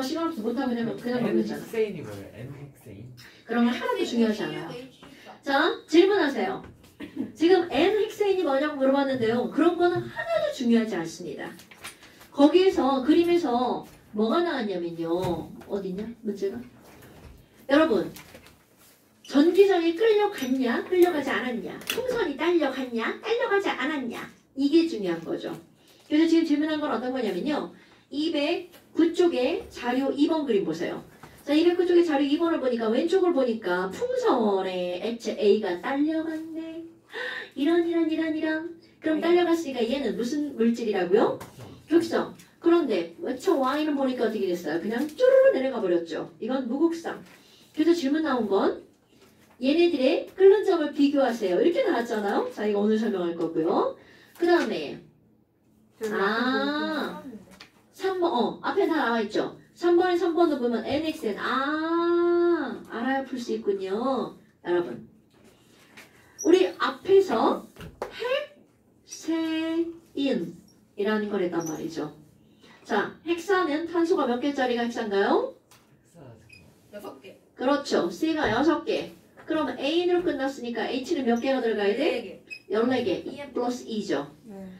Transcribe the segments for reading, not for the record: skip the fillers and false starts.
하다가 시간 없어 못하면 그냥 넘겼잖아. N헥세인이 뭐예요? N헥세인? 그런 건 하나도 중요하지 않아요. 자, 질문하세요. 지금 N헥세인이 뭐냐고 물어봤는데요. 그런 거는 하나도 중요하지 않습니다. 거기에서 그림에서 뭐가 나왔냐면요. 어디냐? 문제가? 여러분, 전기장에 끌려갔냐? 끌려가지 않았냐? 풍선이 딸려갔냐? 딸려가지 않았냐? 이게 중요한 거죠. 그래서 지금 질문한 건 어떤 거냐면요. 209쪽에 자료 2번 그림 보세요. 자, 209쪽에 자료 2번을 보니까 왼쪽을 보니까 풍선의 액체 A가 딸려갔네. 이런. 그럼 딸려갔으니까 얘는 무슨 물질이라고요? 극성. 그런데 액체 Y는 보니까 어떻게 됐어요? 그냥 쭈르르 내려가 버렸죠. 이건 무극성. 그래서 질문 나온 건 얘네들의 끓는 점을 비교하세요. 이렇게 나왔잖아요. 자, 이거 오늘 설명할 거고요. 그 다음에 3번 앞에 다 나와 있죠. 3번에 3번도 보면 NXN 알아야 풀 수 있군요. 여러분, 우리 앞에서 핵세인이라는 걸 했단 말이죠. 자, 헥사는 탄소가 몇 개짜리가 헥사인가요? 6개. 그렇죠. C가 6개. 그러면 A인으로 끝났으니까 H는 몇 개가 들어가야 돼? 14개. 플러스 2죠.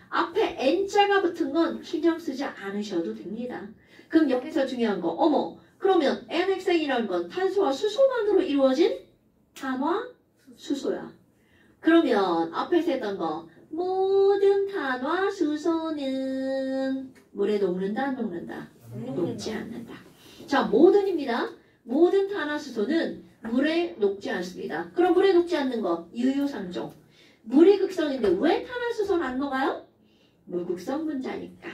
앞에 N자가 붙은 건 신경 쓰지 않으셔도 됩니다. 그럼 여기서 중요한 거, 어머, 그러면 NHC이라는 건 탄소와 수소만으로 이루어진 탄화 수소야. 그러면 앞에서 했던 거, 모든 탄화 수소는 물에 녹는다, 안 녹는다? 녹지 않는다. 자, 모든입니다. 모든 탄화 수소는 물에 녹지 않습니다. 그럼 물에 녹지 않는 거, 유효상종. 물이 극성인데 왜 탄화수소는 안 녹아요? 물극성 분자니까.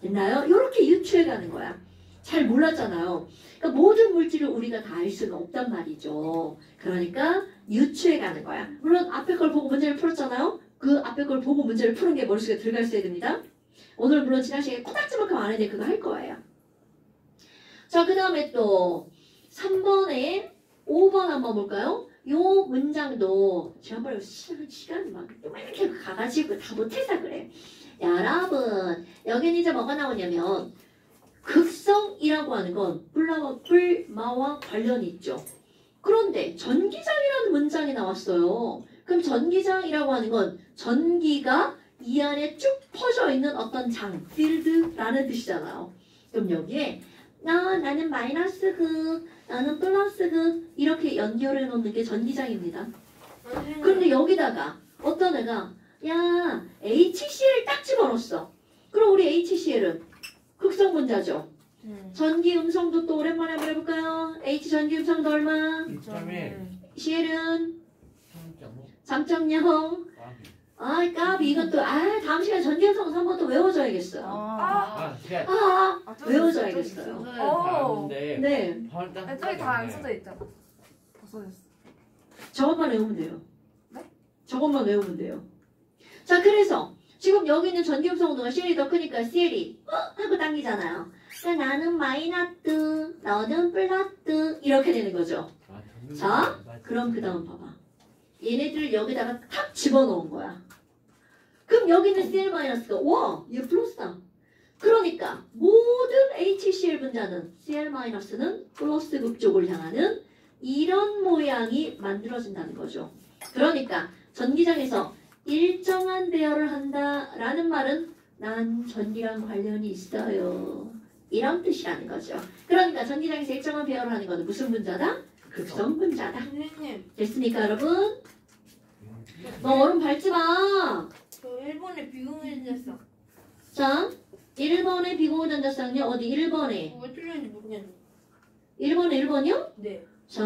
됐나요? 이렇게 유추해 가는 거야. 잘 몰랐잖아요. 그러니까 모든 물질을 우리가 다 알 수는 없단 말이죠. 그러니까 유추해 가는 거야. 물론 앞에 걸 보고 문제를 풀었잖아요. 그 앞에 걸 보고 문제를 푸는 게 머릿속에 들어가 있어야 됩니다. 오늘 물론 지난 시간에 코딱지만큼 안 했는데 그거 할 거예요. 자, 그 다음에 또 3번에 5번 한번 볼까요? 요 문장도 지난번에 시간이 막 이렇게 가가지고 다 못해서 그래. 여러분, 여기는 이제 뭐가 나오냐면 극성이라고 하는 건 불마와 관련이 있죠. 그런데 전기장이라는 문장이 나왔어요. 그럼 전기장이라고 하는 건 전기가 이 안에 쭉 퍼져 있는 어떤 장, 필드라는 뜻이잖아요. 그럼 여기에 나는 마이너스 극, 나는 플러스 극 이렇게 연결해 놓는 게 전기장입니다. 그런데 여기다가 어떤 애가 야 HCl 딱 집어넣었어. 그럼 우리 HCl은 극성 분자죠. 전기 음성도 또 오랜만에 한번 해볼까요? H 전기 음성도 얼마? 2.1 CL은 3.5 3.0. 까비 이것도 다음 시간에 전기 음성 한번 또 외워줘야겠어요. 외워줘야겠어요. 네. 저기 다 안 써져 있잖아. 없어졌어. 저것만 외우면 돼요. 네? 저것만 외우면 돼요. 자, 그래서 지금 여기 있는 전기음성 온도가 CL이 더 크니까 CL이 하고 당기잖아요. 그러니까 나는 마이너스, 너는 플러스 이렇게 되는 거죠. 자, 그럼 그 다음 봐봐. 얘네들을 여기다가 탁 집어넣은 거야. 그럼 여기는 CL-가 와, 얘 플러스다. 그러니까 모든 HCl 분자는 CL-는 플러스 극쪽을 향하는 이런 모양이 만들어진다는 거죠. 그러니까 전기장에서 일정한 배열을 한다라는 말은 난 전기랑 관련이 있어요. 이런 뜻이라는 거죠. 그러니까 전기장에서 일정한 배열을 하는 것은 무슨 분자다? 극성 분자다. 선생님, 됐습니까, 여러분? 너 얼음 밟지 마. 저 일본에 비공유전자쌍. 자, 1번의 비공유전자쌍요. 어디 1번에? 왜 틀렸는지 모르겠네. 1번에 1번이요? 네. 자,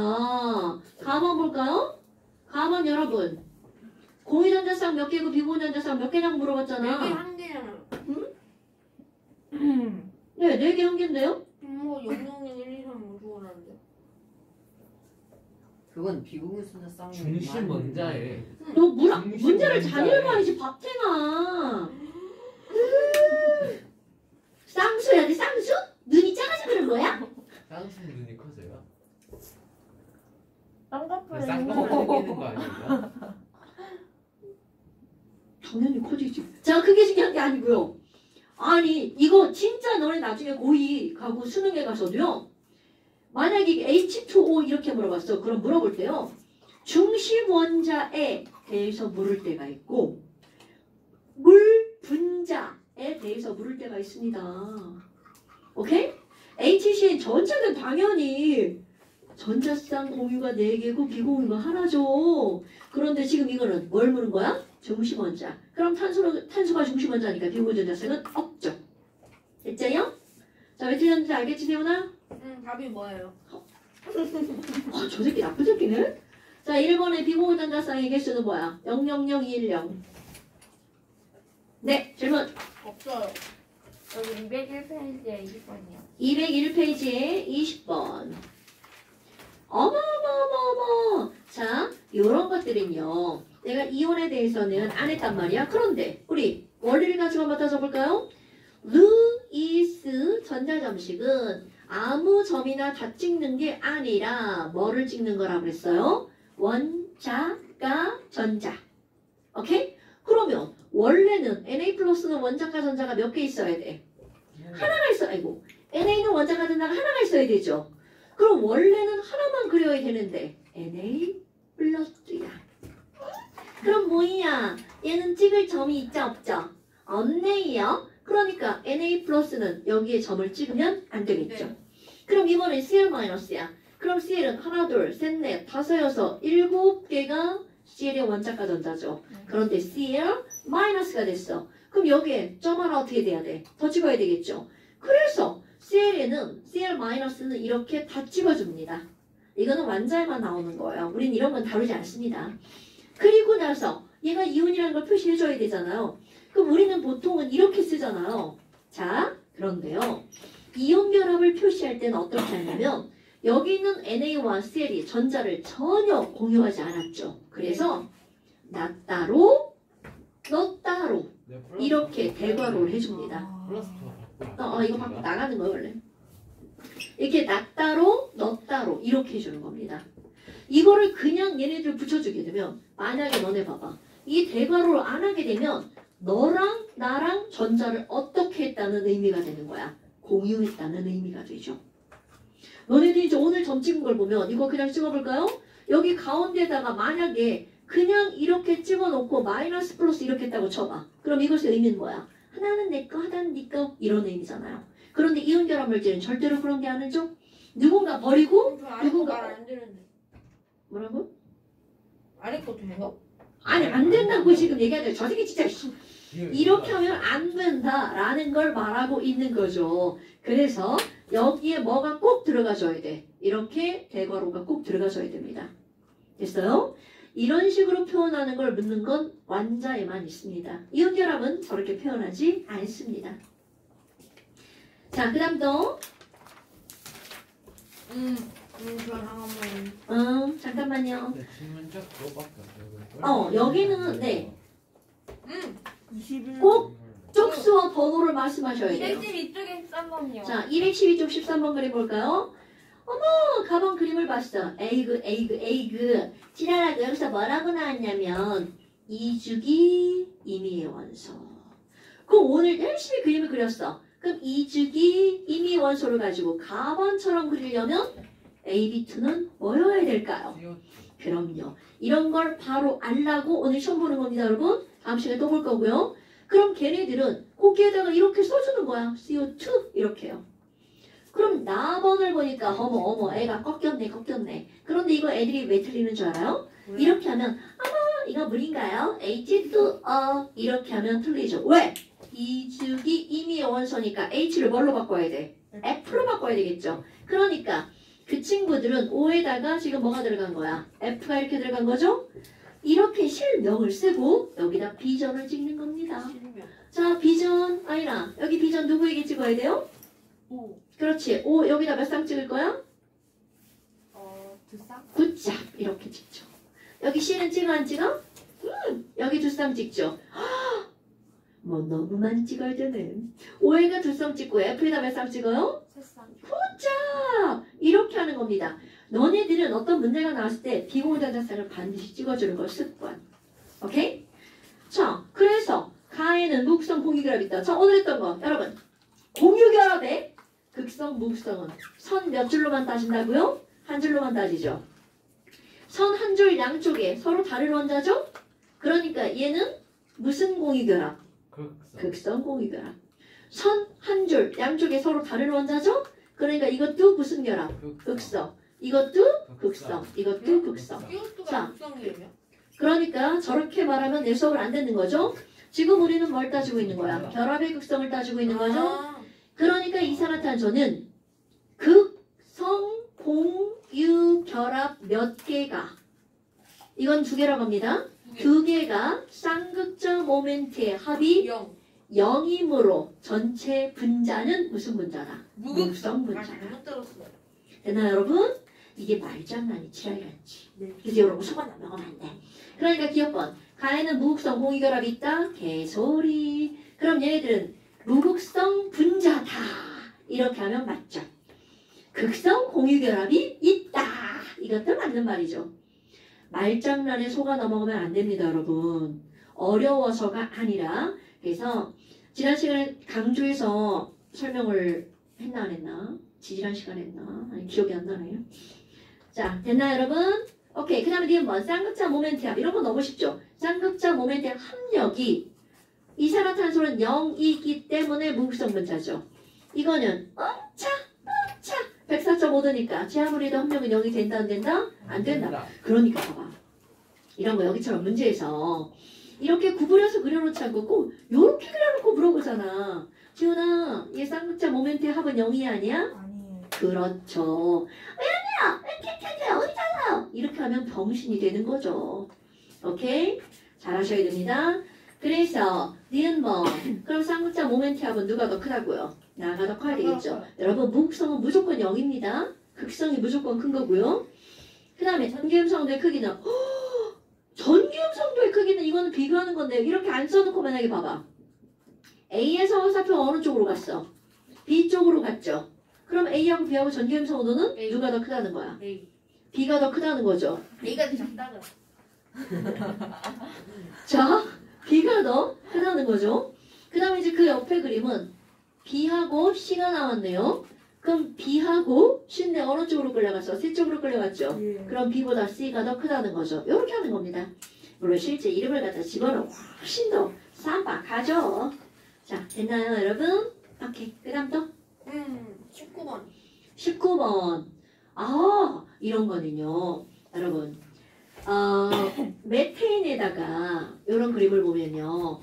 가만 볼까요? 가만 여러분. 공유전자쌍 몇 개고 비공유전자쌍 몇 개냐고 물어봤잖아. 4개 한 개잖아. 네, 4개 한 개인데요? 뭐 000 1, 2, 3 뭐 죽어나는데. 그건 비공유전자 쌍이 중심 원자에 너 중심 문제를 원자에. 잘 읽어야지, 박탱아. 쌍수야 돼, 쌍수? 눈이 작아서 그런 거야? 쌍수 눈이 커져요? 쌍꺼풀에 쌍꺼풀 생기는 거 아닌가? 당연히 커지지. 자, 그게 중요한 게 아니고요. 아니 이거 진짜 너네 나중에 고2 가고 수능에 가서도요. 만약에 H2O 이렇게 물어봤어. 그럼 물어볼 때요. 중심 원자에 대해서 물을 때가 있고 물 분자에 대해서 물을 때가 있습니다. 오케이? HCN 전체는 당연히 전자쌍 공유가 4개고 비공유가 하나죠. 그런데 지금 이거는 뭘 물은 거야? 중심 원자. 그럼 탄소가 중심 원자니까 비공유 전자쌍은 없죠. 됐죠요? 자, 왜 틀렸는지 알겠지, 세훈아? 답이 뭐예요? 저 새끼 나쁜 새끼네? 자, 1번의 비공유 전자쌍의 개수는 뭐야? 00010. 네, 질문. 없어요. 여기 201페이지에 20번이요. 201페이지에 20번. 어머머머머. 자, 요런 것들은요. 내가 이온에 대해서는 안 했단 말이야. 그런데 우리 원리를 가지고 한번 따져볼까요? 루이스 전자점식은 아무 점이나 다 찍는 게 아니라 뭐를 찍는 거라고 그랬어요? 원자가 전자. 오케이? 그러면 원래는 Na 플러스는 원자가 전자가 몇 개 있어야 돼? 하나가 있어. 아이고. NA는 원자가 전자가 하나가 있어야 되죠. 그럼 원래는 하나만 그려야 되는데 Na 플러스야. 그럼 뭐야? 얘는 찍을 점이 있죠 없죠? 없네요. 그러니까 Na 플러스는 여기에 점을 찍으면 안 되겠죠. 네. 그럼 이번엔 Cl 마이너스야. 그럼 Cl은 하나, 둘, 셋, 넷, 다섯, 여섯, 7개가 Cl의 원자가 전자죠. 그런데 Cl 마이너스가 됐어. 그럼 여기에 점 하나 어떻게 돼야 돼? 더 찍어야 되겠죠. 그래서 Cl 마이너스는 이렇게 다 찍어줍니다. 이거는 완자에만 나오는 거예요. 우린 이런 건 다루지 않습니다. 그리고 나서 얘가 이온이라는 걸 표시해줘야 되잖아요. 그럼 우리는 보통은 이렇게 쓰잖아요. 자, 그런데요. 이온 결합을 표시할 때는 어떻게 하냐면 여기 있는 NA와 Cl이 전자를 전혀 공유하지 않았죠. 그래서 나 따로, 너 따로 네, 이렇게 대괄호를 해줍니다. 플러스 이거 밖으로 나가는 거예요 원래. 이렇게 나 따로, 너 따로 이렇게 해주는 겁니다. 이거를 그냥 얘네들 붙여주게 되면 만약에 너네 봐봐. 이 대괄호를 안 하게 되면 너랑 나랑 전자를 어떻게 했다는 의미가 되는 거야. 공유했다는 의미가 되죠. 너네들이 이제 오늘 점 찍은 걸 보면 이거 그냥 찍어볼까요? 여기 가운데다가 만약에 그냥 이렇게 찍어놓고 마이너스 플러스 이렇게 했다고 쳐봐. 그럼 이것의 의미는 뭐야? 하나는 내 거, 하나는 네 거 이런 의미잖아요. 그런데 이온 결합 물질은 절대로 그런 게 아니죠. 누군가 버리고 누군가 말안 되는데. 뭐라고? 아래 거 돼요? 아니 안 된다고 지금 얘기하는데 저 새끼 진짜 이렇게 하면 안 된다라는 걸 말하고 있는 거죠. 그래서 여기에 뭐가 꼭 들어가줘야 돼. 이렇게 대괄호가 꼭 들어가줘야 됩니다. 됐어요? 이런 식으로 표현하는 걸 묻는 건 완자에만 있습니다. 이온 결합은 저렇게 표현하지 않습니다. 자, 그 다음 또 잠깐만요. 네, 질문자 그거밖에 안 돼요. 여기는 네. 21. 꼭 쪽수와 번호를 말씀하셔야 돼요. 212쪽에 13번이요. 자, 212쪽 13번 그림 볼까요? 어머, 가방 그림을 봤어. 에이그. 지랄하고 여기서 뭐라고 나왔냐면 2주기 임의의 원소. 그럼 오늘 열심히 그림을 그렸어. 그럼 2주기 임의의 원소를 가지고 가번처럼 그리려면 AB2는 뭐여야 될까요? 그럼요. 이런 걸 바로 알라고 오늘 시험 보는 겁니다, 여러분. 다음 시간에 또 볼 거고요. 그럼 걔네들은 거기에다가 이렇게 써주는 거야. CO2 이렇게요. 그럼 나번을 보니까 어머 애가 꺾였네. 그런데 이거 애들이 왜 틀리는 줄 알아요? 이렇게 하면 이거 물인가요? H2O 이렇게 하면 틀리죠. 왜? 2주기 임의의 원소니까 H를 뭘로 바꿔야 돼? F로 바꿔야 되겠죠. 그러니까 그 친구들은 O에다가 지금 뭐가 들어간 거야? F가 이렇게 들어간 거죠? 이렇게 실명을 쓰고 여기다 비전을 찍는 겁니다. 자, 비전 아이라 여기 비전 누구에게 찍어야 돼요? 오. 그렇지. O 여기다 몇 쌍 찍을 거야? 2쌍? 9짝 이렇게 찍죠. 여기 C는 찍어 안 찍어? 여기 2쌍 찍죠. 뭐 너무만 찍어야 되네. O에가 2쌍 찍고 F에다 몇 쌍 찍어요? 3쌍. 자, 이렇게 하는 겁니다. 너네들은 어떤 문제가 나왔을 때 비공유전자쌍을 반드시 찍어주는 걸 습관. 오케이? 자, 그래서 가에는 무극성 공유결합이 있다. 자, 오늘 했던 거 여러분 공유결합의 극성 무극성은 선 몇 줄로만 따진다고요? 한 줄로만 따지죠. 선 한 줄 양쪽에 서로 다른 원자죠? 그러니까 얘는 무슨 공유결합? 극성 공유결합. 선 한 줄 양쪽에 서로 다른 원자죠? 그러니까 이것도 무슨 결합? 극성. 이것도 극성. 이것도 극성. 자. 이것도가 극성이에요? 그러니까 저렇게 말하면 내 수업을 안 듣는 거죠? 지금 우리는 뭘 따지고 있는 거야? 결합의 극성을 따지고 있는 거죠? 아, 그러니까 이산화탄소는 극성 공유 결합 몇 개가 이건 두 개라고 합니다. 두 개가 쌍극자 모멘트의 합이 0. 0이므로 전체 분자는 무슨 분자다? 무극성 분자다. 잘못 들었어요. 됐나요 여러분? 이게 말장난이 지랄이 같지. 그래서 여러분 속아 넘어가면 안 돼. 그러니까 기억번 가에는 무극성 공유결합이 있다. 개소리. 그럼 얘네들은 무극성 분자다. 이렇게 하면 맞죠. 극성 공유결합이 있다. 이것도 맞는 말이죠. 말장난에 속아 넘어가면 안 됩니다 여러분. 어려워서가 아니라. 그래서 지난 시간에 강조해서 설명을 했나 안 했나? 지지난 시간에 했나? 아니 기억이 안 나네요. 자 됐나요 여러분? 오케이. 그 다음에 니은 쌍극자 모멘트 합. 이런 거 너무 쉽죠? 쌍극자 모멘트 합력이 이산화탄소는 0이기 때문에 무극성 분자죠. 이거는 엄차 104.5도니까 제 아무리 해도 합력은 0이 된다 안 된다? 안 된다. 그러니까 봐봐. 이런 거 여기처럼 문제에서 이렇게 구부려서 그려놓지 않고 꼭 요렇게 그려놓고 물어보잖아. 지훈아 얘 쌍극자 모멘트의 합은 0이 아니야? 아니에요. 그렇죠. 왜 아니야? 이렇게 어디잖아. 이렇게 하면 병신이 되는 거죠. 오케이? 잘하셔야 됩니다. 그래서 니은 그럼 쌍극자 모멘트 합은 누가 더 크다고요? 나가 더 커야 되겠죠. 여러분 무극성은 무조건 0입니다. 극성이 무조건 큰 거고요. 그 다음에 전기음성도의 크기는 전기음성도의 크기는 이거는 비교하는 건데 이렇게 안 써놓고 만약에 봐봐. A에서 화살표가 어느 쪽으로 갔어? B 쪽으로 갔죠. 그럼 A하고 B하고 전기음성도는 A. 누가 더 크다는 거야? A. B가 더 크다는 거죠. A가 더 작다가. 자, B가 더 크다는 거죠. 그 다음에 이제 그 옆에 그림은 B하고 C가 나왔네요. 그럼 B하고 C인데 어느 쪽으로 끌려갔어? C 쪽으로 끌려갔죠. 그럼 B보다 C가 더 크다는 거죠. 이렇게 하는 겁니다. 물론 실제 이름을 갖다 집어넣으면 훨씬 더 쌈박하죠. 자, 됐나요 여러분? 오케이. 그 다음 또 19번. 19번. 이런 거는요. 여러분 메테인에다가 이런 그림을 보면요.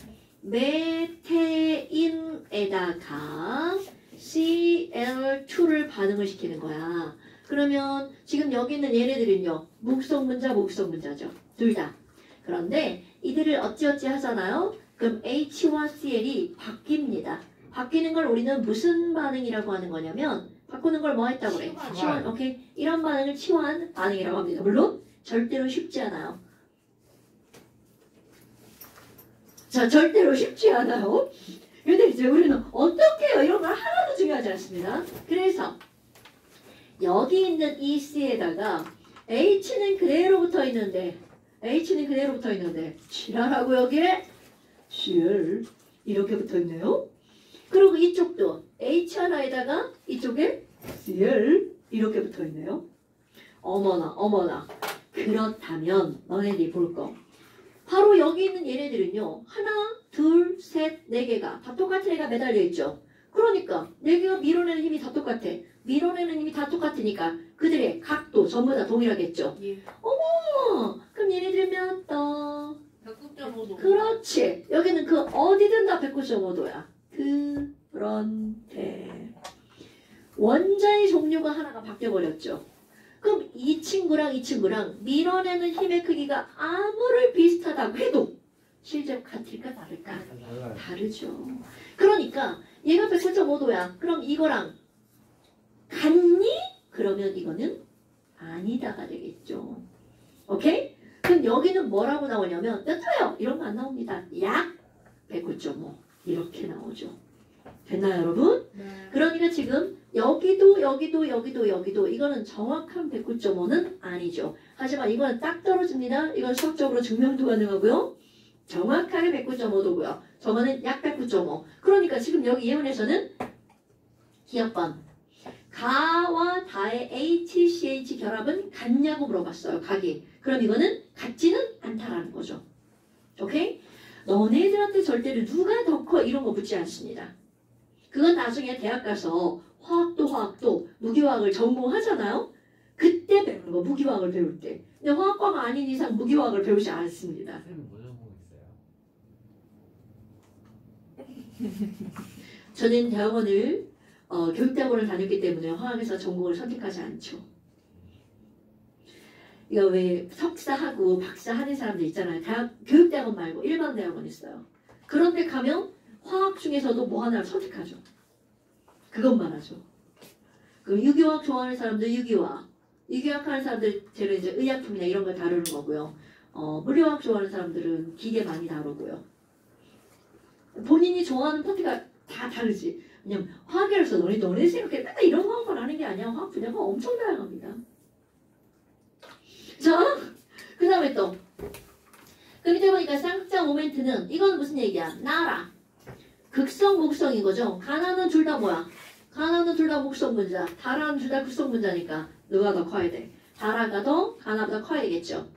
메테인에다가 Cl2를 반응을 시키는 거야. 그러면 지금 여기 있는 얘네들은요. 무극성 분자, 무극성 분자죠. 둘 다. 그런데 이들을 어찌어찌 하잖아요. 그럼 H와 Cl이 바뀝니다. 바뀌는 걸 우리는 무슨 반응이라고 하는 거냐면 바꾸는 걸 뭐 했다고 그래? 치환. 오케이. 이런 반응을 치환 반응이라고 합니다. 물론 절대로 쉽지 않아요. 자, 절대로 쉽지 않아요. 근데 이제 우리는 어떻게 해요? 이런 건 하나도 중요하지 않습니다. 그래서 여기 있는 이 C에다가 H는 그대로 붙어 있는데 지랄하고 여기에 Cl 이렇게 붙어 있네요. 그리고 이쪽도 H 하나에다가 이쪽에 Cl 이렇게 붙어 있네요. 어머나. 그렇다면 너네들이 볼 거. 바로 여기 있는 얘네들은요. 하나, 둘, 셋, 네 개가 다 똑같은 애가 매달려 있죠. 그러니까 네 개가 밀어내는 힘이 다 똑같아. 밀어내는 힘이 다 똑같으니까 그들의 각도 전부 다 동일하겠죠. 예. 그럼 얘네들은 몇 도? 109.5도. 그렇지. 여기는 그 어디든 다 109.5도야. 그런데 원자의 종류가 하나가 바뀌어버렸죠. 그럼 이 친구랑 밀어내는 힘의 크기가 아무리 비슷하다고 해도 실제 같을까 다를까? 달라요. 다르죠. 그러니까 얘가 109.5도야. 그럼 이거랑 같니? 그러면 이거는 아니다가 되겠죠. 오케이? 그럼 여기는 뭐라고 나오냐면 몇 도요? 이런 거 안 나옵니다. 약 109.5 이렇게 나오죠. 됐나요 여러분? 네. 그러니까 지금 여기도 이거는 정확한 109.5는 아니죠. 하지만 이거는 딱 떨어집니다. 이건 수학적으로 증명도 가능하고요. 정확하게 109.5도고요. 저거는 약 109.5. 그러니까 지금 여기 예문에서는 기억번. 가와 다의 HCH 결합은 같냐고 물어봤어요. 각이. 그럼 이거는 같지는 않다라는 거죠. 오케이? 너네들한테 절대로 누가 더 커 이런 거 묻지 않습니다. 그건 나중에 대학 가서 화학도 무기화학을 전공하잖아요. 그때 배우는 거 무기화학을 배울 때. 근데 화학과가 아닌 이상 무기화학을 배우지 않습니다. 쌤은 뭐 전공 있어요? 저는 대학원을 교육대학원을 다녔기 때문에 화학에서 전공을 선택하지 않죠. 이거 왜 석사하고 박사 하는 사람들 있잖아요. 교육대학원 말고 일반 대학원 있어요. 그런 데 가면 화학 중에서도 뭐 하나를 선택하죠. 그것만 하죠. 그럼 유기화학 좋아하는 사람들 유기화학 하는 사람들 제가 이제 의약품이나 이런 걸 다루는 거고요. 물리화학 좋아하는 사람들은 기계 많이 다루고요. 본인이 좋아하는 파트가 다 다르지. 왜냐면 화학이라서 너네 생각해 맨날 이런 화학만 하는 게 아니야. 화학 분야가 엄청 다양합니다. 자, 그 다음에 또 그 밑에 보니까 쌍자 모멘트는 이건 무슨 얘기야? 나라. 극성, 목성인 거죠. 가나는 둘 다 뭐야? 가나는 둘 다 목성 분자. 다라는 둘 다 극성 분자니까 누가 더 커야 돼? 다라가 더 가나보다 커야 되겠죠.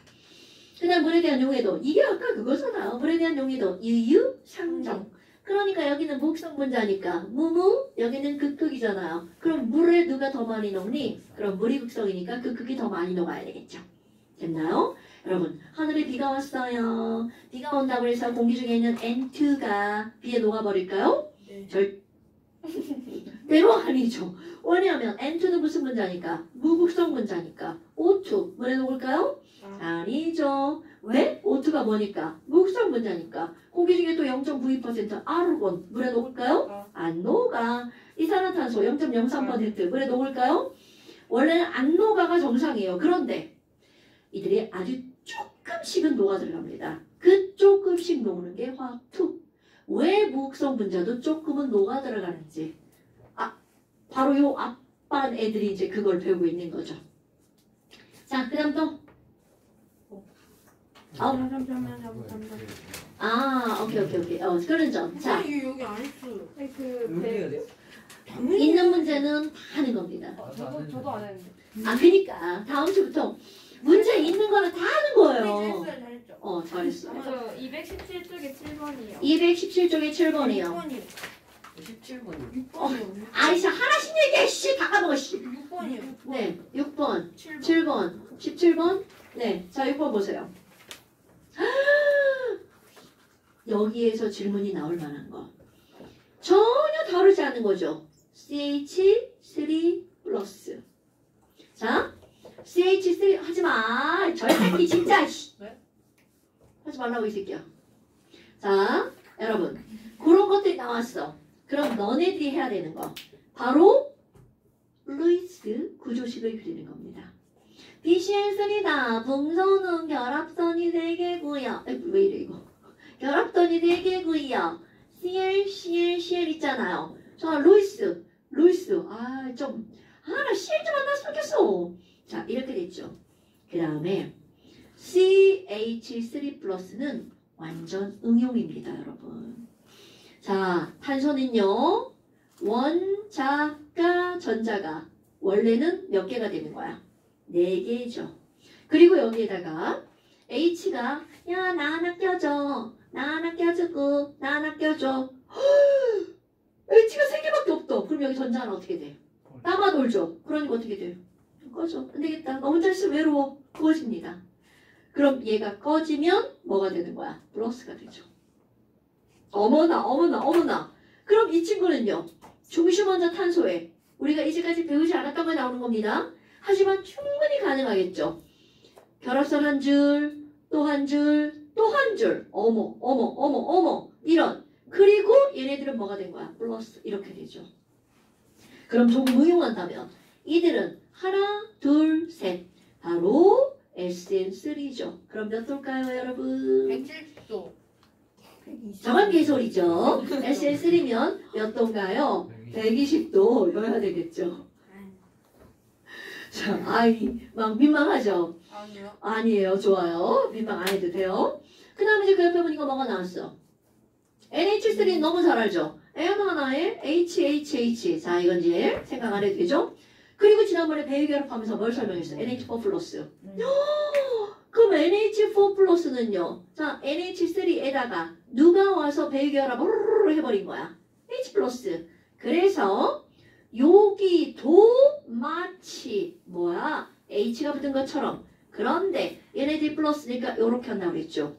그 다음 물에 대한 용해도. 이게 아까 그거잖아요. 물에 대한 용해도. 유유, 상정. 그러니까 여기는 목성 분자니까 무무, 여기는 극극이잖아요. 그럼 물에 누가 더 많이 녹니? 그럼 물이 극성이니까 그 극이 더 많이 녹아야 되겠죠. 됐나요? 여러분, 하늘에 비가 왔어요. 비가 온다고 해서 공기 중에 있는 N2가 비에 녹아버릴까요? 네. 절대로 아니죠. 왜냐하면 N2는 무슨 분자니까? 무극성 분자니까. O2, 물에 녹을까요? 아니죠. 왜? O2가 뭐니까? 무극성 분자니까. 공기 중에 또 0.92% 아르곤, 물에 녹을까요? 안 녹아. 이산화탄소 0.03% 물에 녹을까요? 원래는 안 녹아가 정상이에요. 그런데 이들이 아주 조금씩은 녹아 들어갑니다. 그 조금씩 녹는 게 화학2. 왜 무극성 분자도 조금은 녹아 들어가는지. 바로 요 앞반 애들이 이제 그걸 배우고 있는 거죠. 자, 그 다음 또. 오케이. 그런 점. 자, 이게 여기 안 있어요. 여기가 돼? 있는 문제는 다 하는 겁니다. 저도 안 했는데. 그니까 다음 주부터 문제 있는 거는 다 하는 거예요. 잘했죠. 잘했어. 저 217쪽에 7번이요. 217쪽에 7번이요. 6번이요. 17번이요. 6번이요. 아이씨, 하나씩 얘기해, 씨. 다 까먹어, 씨. 6번이요. 네, 6번, 7번. 7번, 17번. 네, 자, 6번 보세요. 여기에서 질문이 나올 만한 거. 전혀 다르지 않은 거죠. CH3 플러스. 자, CH3 하지 마. 저 새끼 진짜. 왜? 하지 말라고 이 새끼야. 자, 여러분. 그런 것들이 나왔어. 그럼 너네들이 해야 되는 거. 바로 루이스 구조식을 그리는 겁니다. BCl3다. 분선은 결합선이 3개고요. 왜 이래 이거. 결합선이 4개고요. CL 있잖아요. 자, 루이스. 나 CL 좀 안 났으면 좋겠어. 자, 이렇게 됐죠. 그 다음에 CH3 플러스는 완전 응용입니다, 여러분. 자, 탄소는요. 원자가 전자가 원래는 몇 개가 되는 거야? 4개죠. 그리고 여기에다가 H가 야, 나 하나 껴줘. 나 하나 껴주고 나 하나 껴줘. H가 3개밖에 없어. 그럼 여기 전자 하나 어떻게 돼? 따마 돌죠. 그러니까 어떻게 돼요? 꺼져. 안 되겠다. 너 혼자 있으면 외로워. 꺼집니다. 그럼 얘가 꺼지면 뭐가 되는 거야? 플러스가 되죠. 어머나. 그럼 이 친구는요. 중심 원자 탄소에 우리가 이제까지 배우지 않았던 거 나오는 겁니다. 하지만 충분히 가능하겠죠. 결합선 한 줄, 또 한 줄, 또 한 줄. 어머. 이런. 그리고 얘네들은 뭐가 된 거야? 플러스. 이렇게 되죠. 그럼 조금 응용한다면 이들은 하나, 둘, 셋. 바로 SN3죠. 그럼 몇 도일까요, 여러분? 170도. 정확 개소리죠. SN3면 몇 도인가요? 120도여야 되겠죠. 자, 막 민망하죠? 아니요. 아니에요. 좋아요. 민망 안 해도 돼요. 그 다음에 이제 그 옆에 보니까 뭐가 나왔어? NH3 너무 잘 알죠? N 하나에 HHH. 자, 이건 이제 생각 안 해도 되죠? 그리고 지난번에 배유결합하면서 뭘 설명했어? NH4 플러스. 그럼 NH4 플러스는요. 자, NH3에다가 누가 와서 배유결합을 해버린 거야? H 플러스. 그래서 여기도 마치 뭐야? H가 붙은 것처럼. 그런데 NH 플러스니까 이렇게 한다고 그랬죠.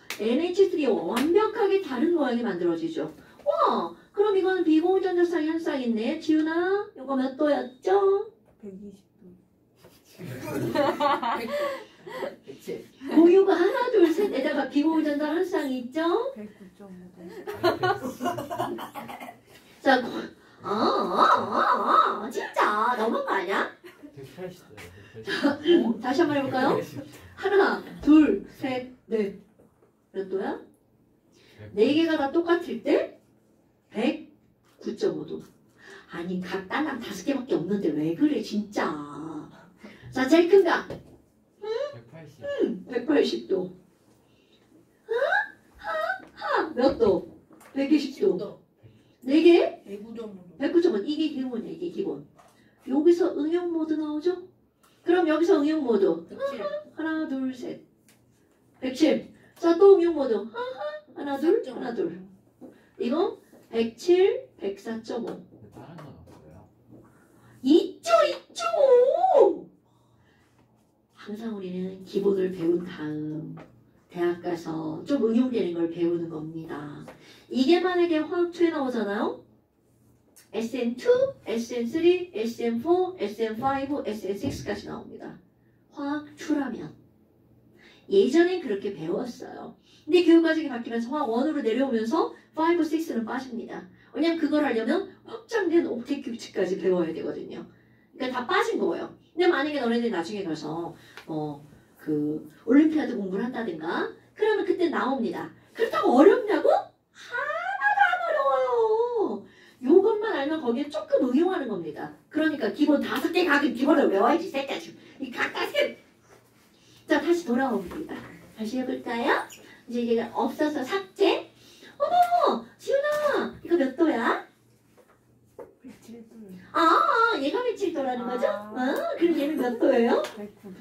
NH3가 완벽하게 다른 모양이 만들어지죠. 와, 그럼 이거는 비공유전자쌍이 한 쌍 있네. 지훈아, 이거 몇 도였죠? 120도. 공유가 하나, 둘, 셋에다가 비공유전자 한 쌍 있죠? 109.5도. 자, 진짜 너무한 거 아니야? 180도요. 다시 한 번 해볼까요? 하나, 둘, 셋, 넷. 몇 도야? 네 개가 다 똑같을 때 109.5도. 아니, 각 딸랑 5개밖에 없는데 왜 그래 진짜. 자, 제일 큰가? 180. 180도. 몇 도? 120도. 4개? 109.5도. 109.5. 이게 기본이야, 이게 기본. 여기서 응용 모드 나오죠? 그럼 여기서 응용 모드. 107. 하나, 둘, 셋. 107. 자, 또 응용 모드. 하나, 둘, 하나, 둘. 이거 107, 104.5. 다른 건 없어요? 있죠. 항상 우리는 기본을 배운 다음 대학 가서 좀 응용되는 걸 배우는 겁니다. 이게 만약에 화학2에 나오잖아요. SN2, SN3, SN4, SN5, SN6까지 나옵니다. 화학2라면. 예전엔 그렇게 배웠어요. 근데 교육과정이 바뀌면서 화학1으로 내려오면서 5, 6는 빠집니다. 왜냐면 그걸 하려면 확장된 옥텟 규칙까지 배워야 되거든요. 그러니까 다 빠진 거예요. 근데 만약에 너네들이 나중에 가서 그 올림피아드 공부를 한다든가 그러면 그때 나옵니다. 그렇다고 어렵냐고? 하나도 안 어려워요. 요것만 알면 거기에 조금 응용하는 겁니다. 그러니까 기본 5개 각은 기본을 외워야지. 새끼야 지금 이 각 5개. 자, 다시 돌아옵니다. 다시 해볼까요? 이제 이게 없어서 삭제. 어머, 지훈아, 이거 몇 도야? 107도. 아, 얘가 107도라는 거죠? 그럼 얘는 몇 도예요? 109도.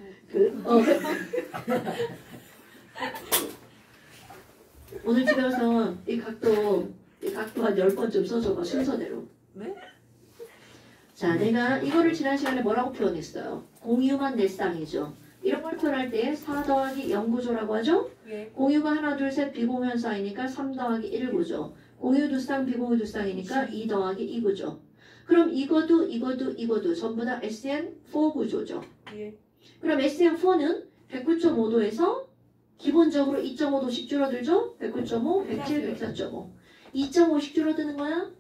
오늘 집에 와서 이 각도 한 10번 좀 써줘봐, 순서대로. 네? 자, 내가 이거를 지난 시간에 뭐라고 표현했어요? 공유만 내 쌍이죠. 이런 걸 표현할 때 4 더하기 0 구조라고 하죠? 예. 공유가 하나, 둘, 셋 비공유한 쌍이니까 3 더하기 1 구조. 공유 두 쌍, 비공유 두 쌍이니까 2 더하기 2 구조. 그럼 이거도 전부 다 SN4 구조죠. 예. 그럼 SN4는 109.5도에서 기본적으로 2.5도씩 줄어들죠? 109.5, 107, 104.5. 2.5씩 줄어드는 거야?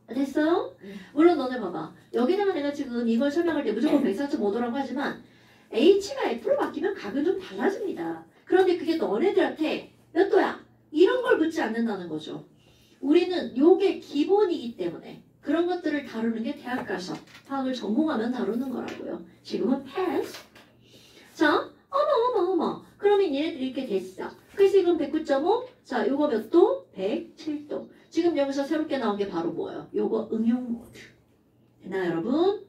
됐어요? 물론 너네 봐봐. 여기다가 내가 지금 이걸 설명할 때 무조건 104.5도라고 하지만 H가 F로 바뀌면 각은 좀 달라집니다. 그런데 그게 너네들한테 몇 도야? 이런 걸 묻지 않는다는 거죠. 우리는 요게 기본이기 때문에 그런 것들을 다루는 게 대학 가서 화학을 전공하면 다루는 거라고요. 지금은 패스. 자, 어머. 그러면 얘네들이 이렇게 됐어. 그래서 이건 109.5. 자, 요거 몇 도? 107도. 지금 여기서 새롭게 나온 게 바로 뭐예요? 요거 응용 모드. 됐나요, 여러분?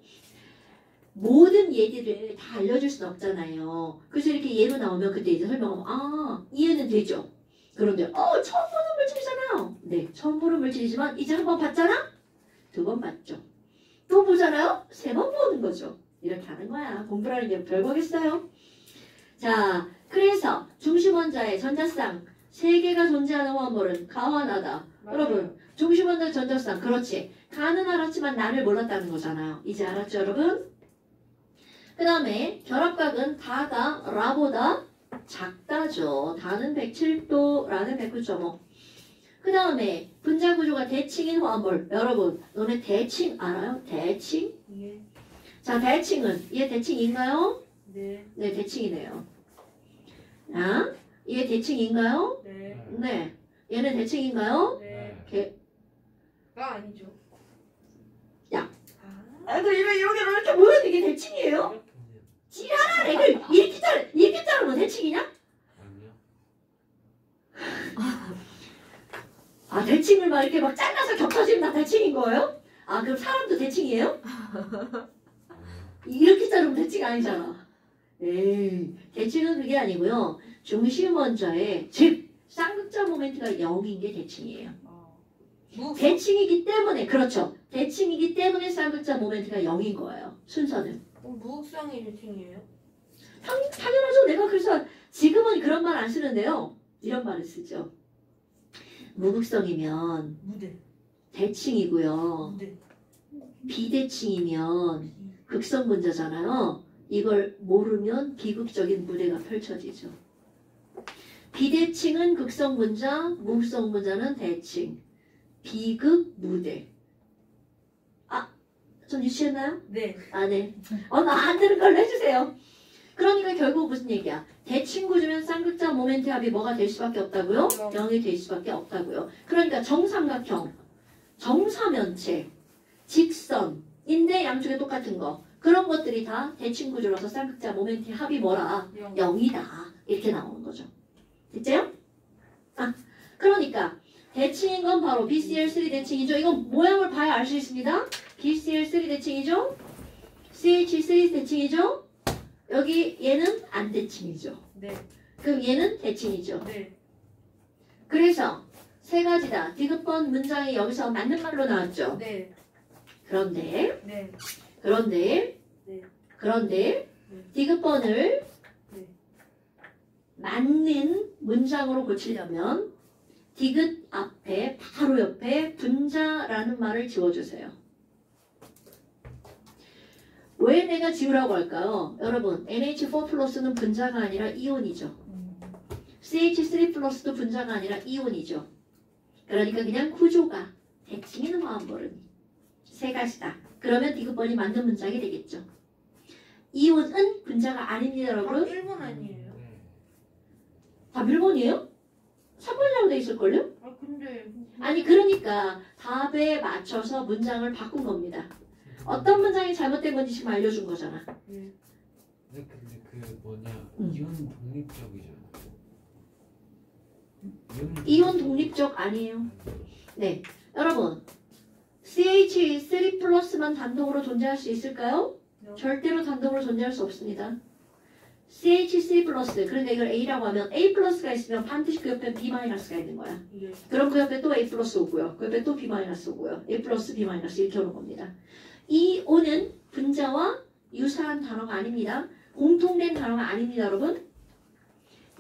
모든 얘들을 다 알려줄 순 없잖아요. 그래서 이렇게 예로 나오면 그때 이제 설명하면 이해는 되죠. 그런데 처음 보는 물질이잖아요. 네, 처음 보는 물질이지만 이제 한 번 봤잖아? 2번 봤죠. 또 보잖아요? 3번 보는 거죠. 이렇게 하는 거야. 공부라는 게 별거겠어요. 자, 그래서 중심원자의 전자쌍 3개가 존재하는 화합물은 가환하다. 여러분, 중심원자 전자쌍 그렇지. 가는 알았지만 나를 몰랐다는 거잖아요. 이제 알았죠, 여러분? 그 다음에 결합각은 다가 라보다 작다죠. 다는 107도, 라는 109.5. 그 다음에 분자구조가 대칭인 화합물. 여러분, 너네 대칭 알아요? 대칭? 예. 자, 대칭은 얘 대칭인가요? 네. 네, 대칭이네요. 얘 대칭인가요? 네. 네. 얘는 대칭인가요? 네. 가 아니죠. 야. 아. 그 이렇게 모여도 이게 대칭이에요? 지랄아, 애들 이렇게 자르면 대칭이냐? 아니요. 이렇게 막 잘라서 겹쳐지면 다 대칭인 거예요? 아 그럼 사람도 대칭이에요? 이렇게 자르면 대칭 아니잖아. 에이, 대칭은 그게 아니고요. 중심 원자의 즉 쌍극자 모멘트가 0인 게 대칭이에요. 대칭이기 때문에 그렇죠. 대칭이기 때문에 쌍극자 모멘트가 0인 거예요. 순서는. 무극성이 대칭이에요? 당연하죠. 내가 그래서 지금은 그런 말 안 쓰는데요. 이런 말을 쓰죠. 무극성이면 무대. 대칭이고요. 무대. 비대칭이면 극성 분자잖아요. 이걸 모르면 비극적인 무대가 펼쳐지죠. 비대칭은 극성 분자, 무극성 분자는 대칭. 비극 무대. 아, 좀 유치했나요? 네. 아, 네. 나 안 들은 걸로 해주세요. 그러니까 결국 무슨 얘기야? 대칭 구조면 쌍극자 모멘트 합이 뭐가 될 수밖에 없다고요? 0이 될 수밖에 없다고요. 그러니까 정삼각형, 정사면체, 직선인데 양쪽에 똑같은 거. 그런 것들이 다 대칭 구조라서 쌍극자 모멘트 합이 뭐라? 0이다. 이렇게 나오는 거죠. 됐죠? 아, 그러니까 대칭인 건 바로 BCl3 대칭이죠. 이건 모양을 봐야 알 수 있습니다. BCl3 대칭이죠. CH3 대칭이죠. 여기 얘는 안 대칭이죠. 네. 그럼 얘는 대칭이죠. 네. 그래서 세 가지다. 디귿번 문장이 여기서 맞는 말로 나왔죠. 네. 그런데 네. 그런데 네. 그런데 네. 디귿번을 네. 맞는 문장으로 고치려면 디귿 앞에 바로 옆에 분자라는 말을 지워주세요. 왜 내가 지우라고 할까요? 여러분 NH4 플러스는 분자가 아니라 이온이죠. CH3 플러스도 분자가 아니라 이온이죠. 그러니까 그냥 구조가 대칭이는 화합물은 세 가지다. 그러면 디귿번이 맞는 문장이 되겠죠. 이온은 분자가 아닙니다, 여러분. 1번 아니에요? 다 밀번이에요? 3번이라고 돼 있을걸요? 아 근데 아니 그러니까 답에 맞춰서 문장을 바꾼 겁니다. 어떤 문장이 잘못된 건지 지금 알려준 거잖아. 네, 근데 그 뭐냐 응. 이온 독립적이잖아요. 이온 독립적 아니에요. 네, 여러분 CH3 플러스만 단독으로 존재할 수 있을까요? 절대로 단독으로 존재할 수 없습니다. CH3 플러스, 그러니까 이걸 A라고 하면 A 플러스가 있으면 반드시 그 옆에 B 마이너스가 있는 거야. 예. 그럼 그 옆에 또 A 플러스 오고요. 그 옆에 또 B 마이너스 오고요. A 플러스 B 마이너스 이렇게 오는 겁니다. 이 O는 분자와 유사한 단어가 아닙니다. 공통된 단어가 아닙니다, 여러분.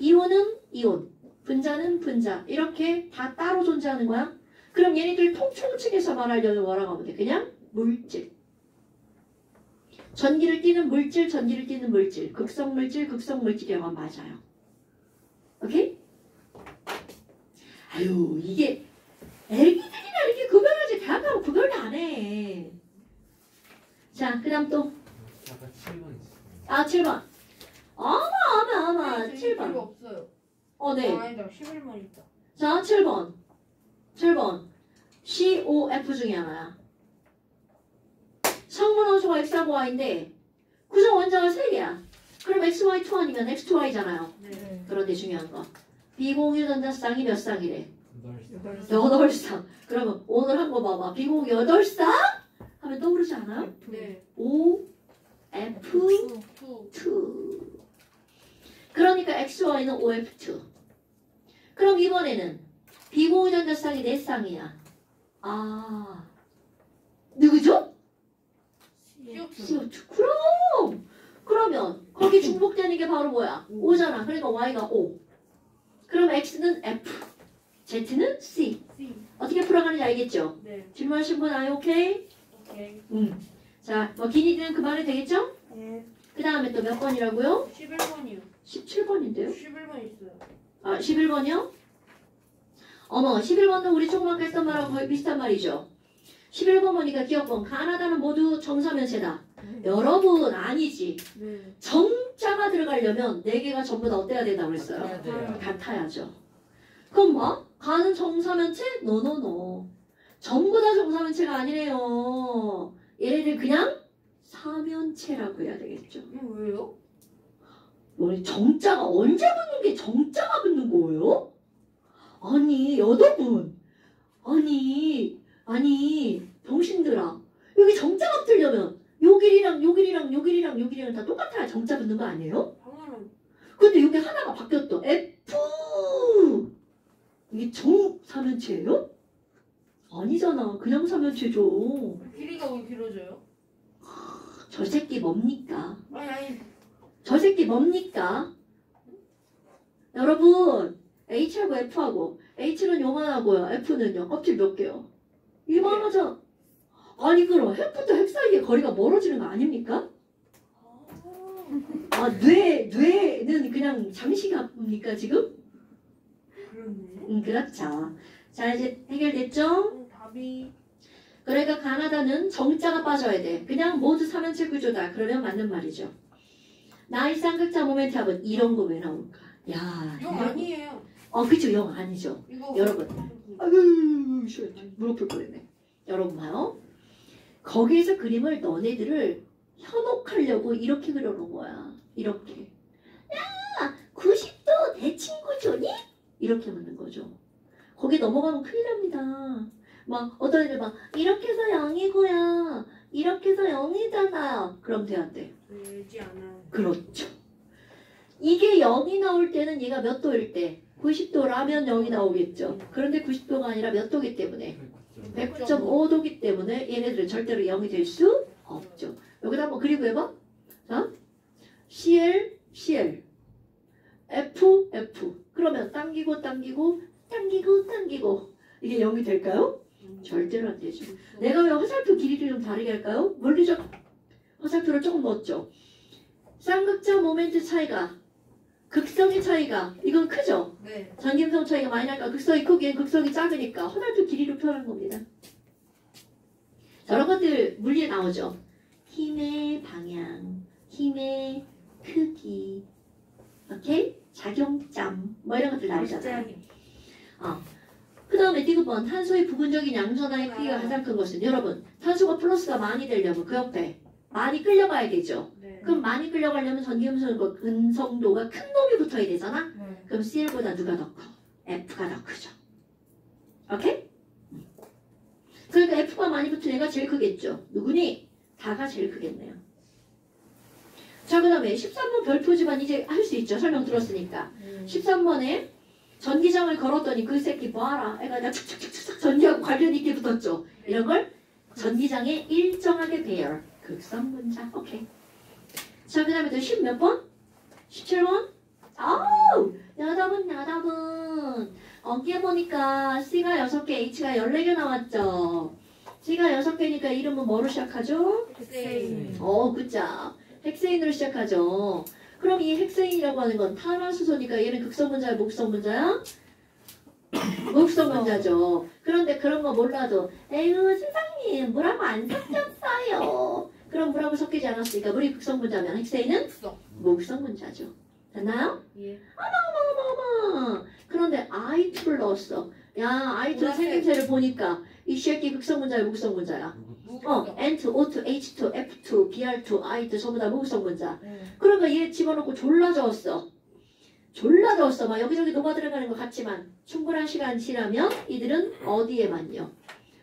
이온은 이온, 분자는 분자. 이렇게 다 따로 존재하는 거야. 그럼 얘네들 통총칙에서 말하려면 뭐라고 하면 돼? 그냥 물질. 전기를 띠는 물질, 전기를 띠는 물질. 극성 물질, 극성 물질이라고 하면 맞아요. 오케이? 아유, 이게 애기들이나 이렇게 구별하지 대학 가면 구별도 안 해. 자, 그 다음 또. 아까 7번 있습니다. 아, 7번. 어마, 필요 7번. 없어요. 네. 아, 아니다. 11번 있다. 자, 7번. 7번. COF 중에 하나야. 성분 원소가 X하고 Y인데 구성 원자가 3개야. 그럼 XY2 아니면 X2Y잖아요. 네. 그런데 중요한 거. 비공유 전자쌍이 몇 쌍이래? 8살. 8쌍. 그러면 오늘 한 거 봐봐. 비공유 8쌍? 하면 떠오르지 않아요? 네. O, F, 2. 그러니까 XY는 OF2. 그럼 이번에는 비공유 전자쌍이 4쌍이야. 아, 누구죠? CO2. 그러면 거기 중복되는 게 바로 뭐야? O잖아. 그러니까 Y가 O. 그럼 X는 F, Z는 C. 어떻게 풀어가는지 알겠죠? 네. 질문하신 분 아이 오케이? 오케이. 자, 뭐 기니들은 그만이 되겠죠? 네. 그 다음에 또 몇 번이라고요? 11번이요. 17번인데요? 11번 있어요. 아, 11번이요? 어머, 11번도 우리 조금 아까 했던 말하고 거의 비슷한 말이죠. 11번 보니까 기억번 가나다는 모두 정사면체다. 여러분 아니지. 네. 정자가 들어가려면 4개가 전부 다 어때야 된다고 그랬어요? 같아야 돼요. 같아야죠. 그럼 뭐? 가는 정사면체? 노노노. 전부 다 정사면체가 아니래요. 얘네들 그냥 사면체라고 해야 되겠죠. 왜요? 우리 정자가 언제 붙는 게 정자가 붙는 거예요? 아니 여러분 아니 병신들아. 여기 정자가 붙으려면 요 길이랑 다 똑같아야 정자 붙는 거 아니에요? 방금 근데 여기 하나가 바뀌었다. F! 이게 정사면체예요? 아니잖아. 그냥 사면체죠. 길이가 왜 길어져요? 저 새끼 뭡니까? 아니 저 새끼 뭡니까? 여러분 H하고 F하고 H는 요만하고요. F는요. 껍질 몇 개요? 이만하죠? 아니 그럼 핵부터 핵 사이의 거리가 멀어지는 거 아닙니까? 아 뇌는 그냥 잠시갑니까 지금? 그렇네. 그렇죠. 자 이제 해결됐죠? 답이 그러니까 가나다는 정자가 빠져야 돼. 그냥 모두 삼면체 구조다. 그러면 맞는 말이죠. 나의 쌍극자 모멘트 합은 이런 거 왜 나올까? 야, 이거 아니에요. 그죠? 영 아니죠. 이거 여러분. 아유, 무릎 꿇 뻔했네. 여러분 봐요. 거기에서 그림을 너네들을 현혹하려고 이렇게 그려놓은 거야. 이렇게. 야, 90도 대칭구조니? 이렇게 묻는 거죠. 거기 넘어가면 큰일 납니다. 막 어떤 애들 막 이렇게 해서 0이고요. 이렇게 해서 0이잖아요. 그럼 돼야 돼. 되지 않아요. 그렇죠. 이게 0이 나올 때는 얘가 몇 도일 때? 90도라면 0이 나오겠죠. 그런데 90도가 아니라 몇 도기 때문에? 109.5도기 때문에 얘네들은 절대로 0이 될 수 없죠. 여기다 한번 그리고 해봐. 자, CL, CL, F, F. 그러면 당기고 이게 0이 될까요? 절대로 안 되죠. 내가 왜 화살표 길이를 좀 다르게 할까요? 물리적 화살표를 조금 넣었죠. 쌍극자 모멘트 차이가, 극성의 차이가 이건 크죠? 네. 전김성 차이가 많이 날까? 극성이 크기엔 극성이 작으니까 화살표 길이로 표현한 겁니다. 저런 것들 물리에 나오죠. 힘의 방향, 힘의 크기, 오케이? 작용점 뭐 이런 것들 나오잖아요. 그 다음에 디귿번 탄소의 부분적인 양전하의 크기가 가장 큰 것은 여러분 탄소가 플러스가 많이 되려면 그 옆에 많이 끌려가야 되죠. 네. 그럼 많이 끌려가려면 전기음성과 근성도가 큰 놈이 붙어야 되잖아. 네. 그럼 CL보다 누가 더 커? F가 더 크죠. 오케이? 그러니까 F가 많이 붙은 애가 제일 크겠죠. 누구니? 다가 제일 크겠네요. 자, 그 다음에 13번 별표지만 이제 할 수 있죠. 설명 들었으니까. 13번에 전기장을 걸었더니 그 새끼 뭐하라. 애가 그냥 착착착착 전기하고 관련 있게 붙었죠. 이런 걸 전기장에 일정하게 배열. 극성분자. 오케이. 자, 그 다음에 또 10 몇 번? 17번? 아우! 여러분. 어깨 보니까 C가 6개, H가 14개 나왔죠. C가 6개니까 이름은 뭐로 시작하죠? 네. 그자. 핵세인으로 시작하죠. 그럼 이 핵세인이라고 하는 건 탄화수소니까 얘는 극성분자야, 무극성분자야? 무극성분자죠. 그런데 그런 거 몰라도 에휴 세상님 물하고 안 섞였어요. 그럼 물하고 섞이지 않았으니까 물이 극성분자면 핵세인은 무극성분자죠. 됐나요? 예. 어머. 그런데 I2를 넣었어. 야 I2 생김새를 보니까 이 새끼 극성분자야, 무극성분자야? N2, O2, H2, F2, Br2, I2 전부 다 무극성분자. 그러니까 얘 집어넣고 졸라 저었어. 막 여기저기 녹아들어가는 것 같지만 충분한 시간 지나면 이들은 어디에만요?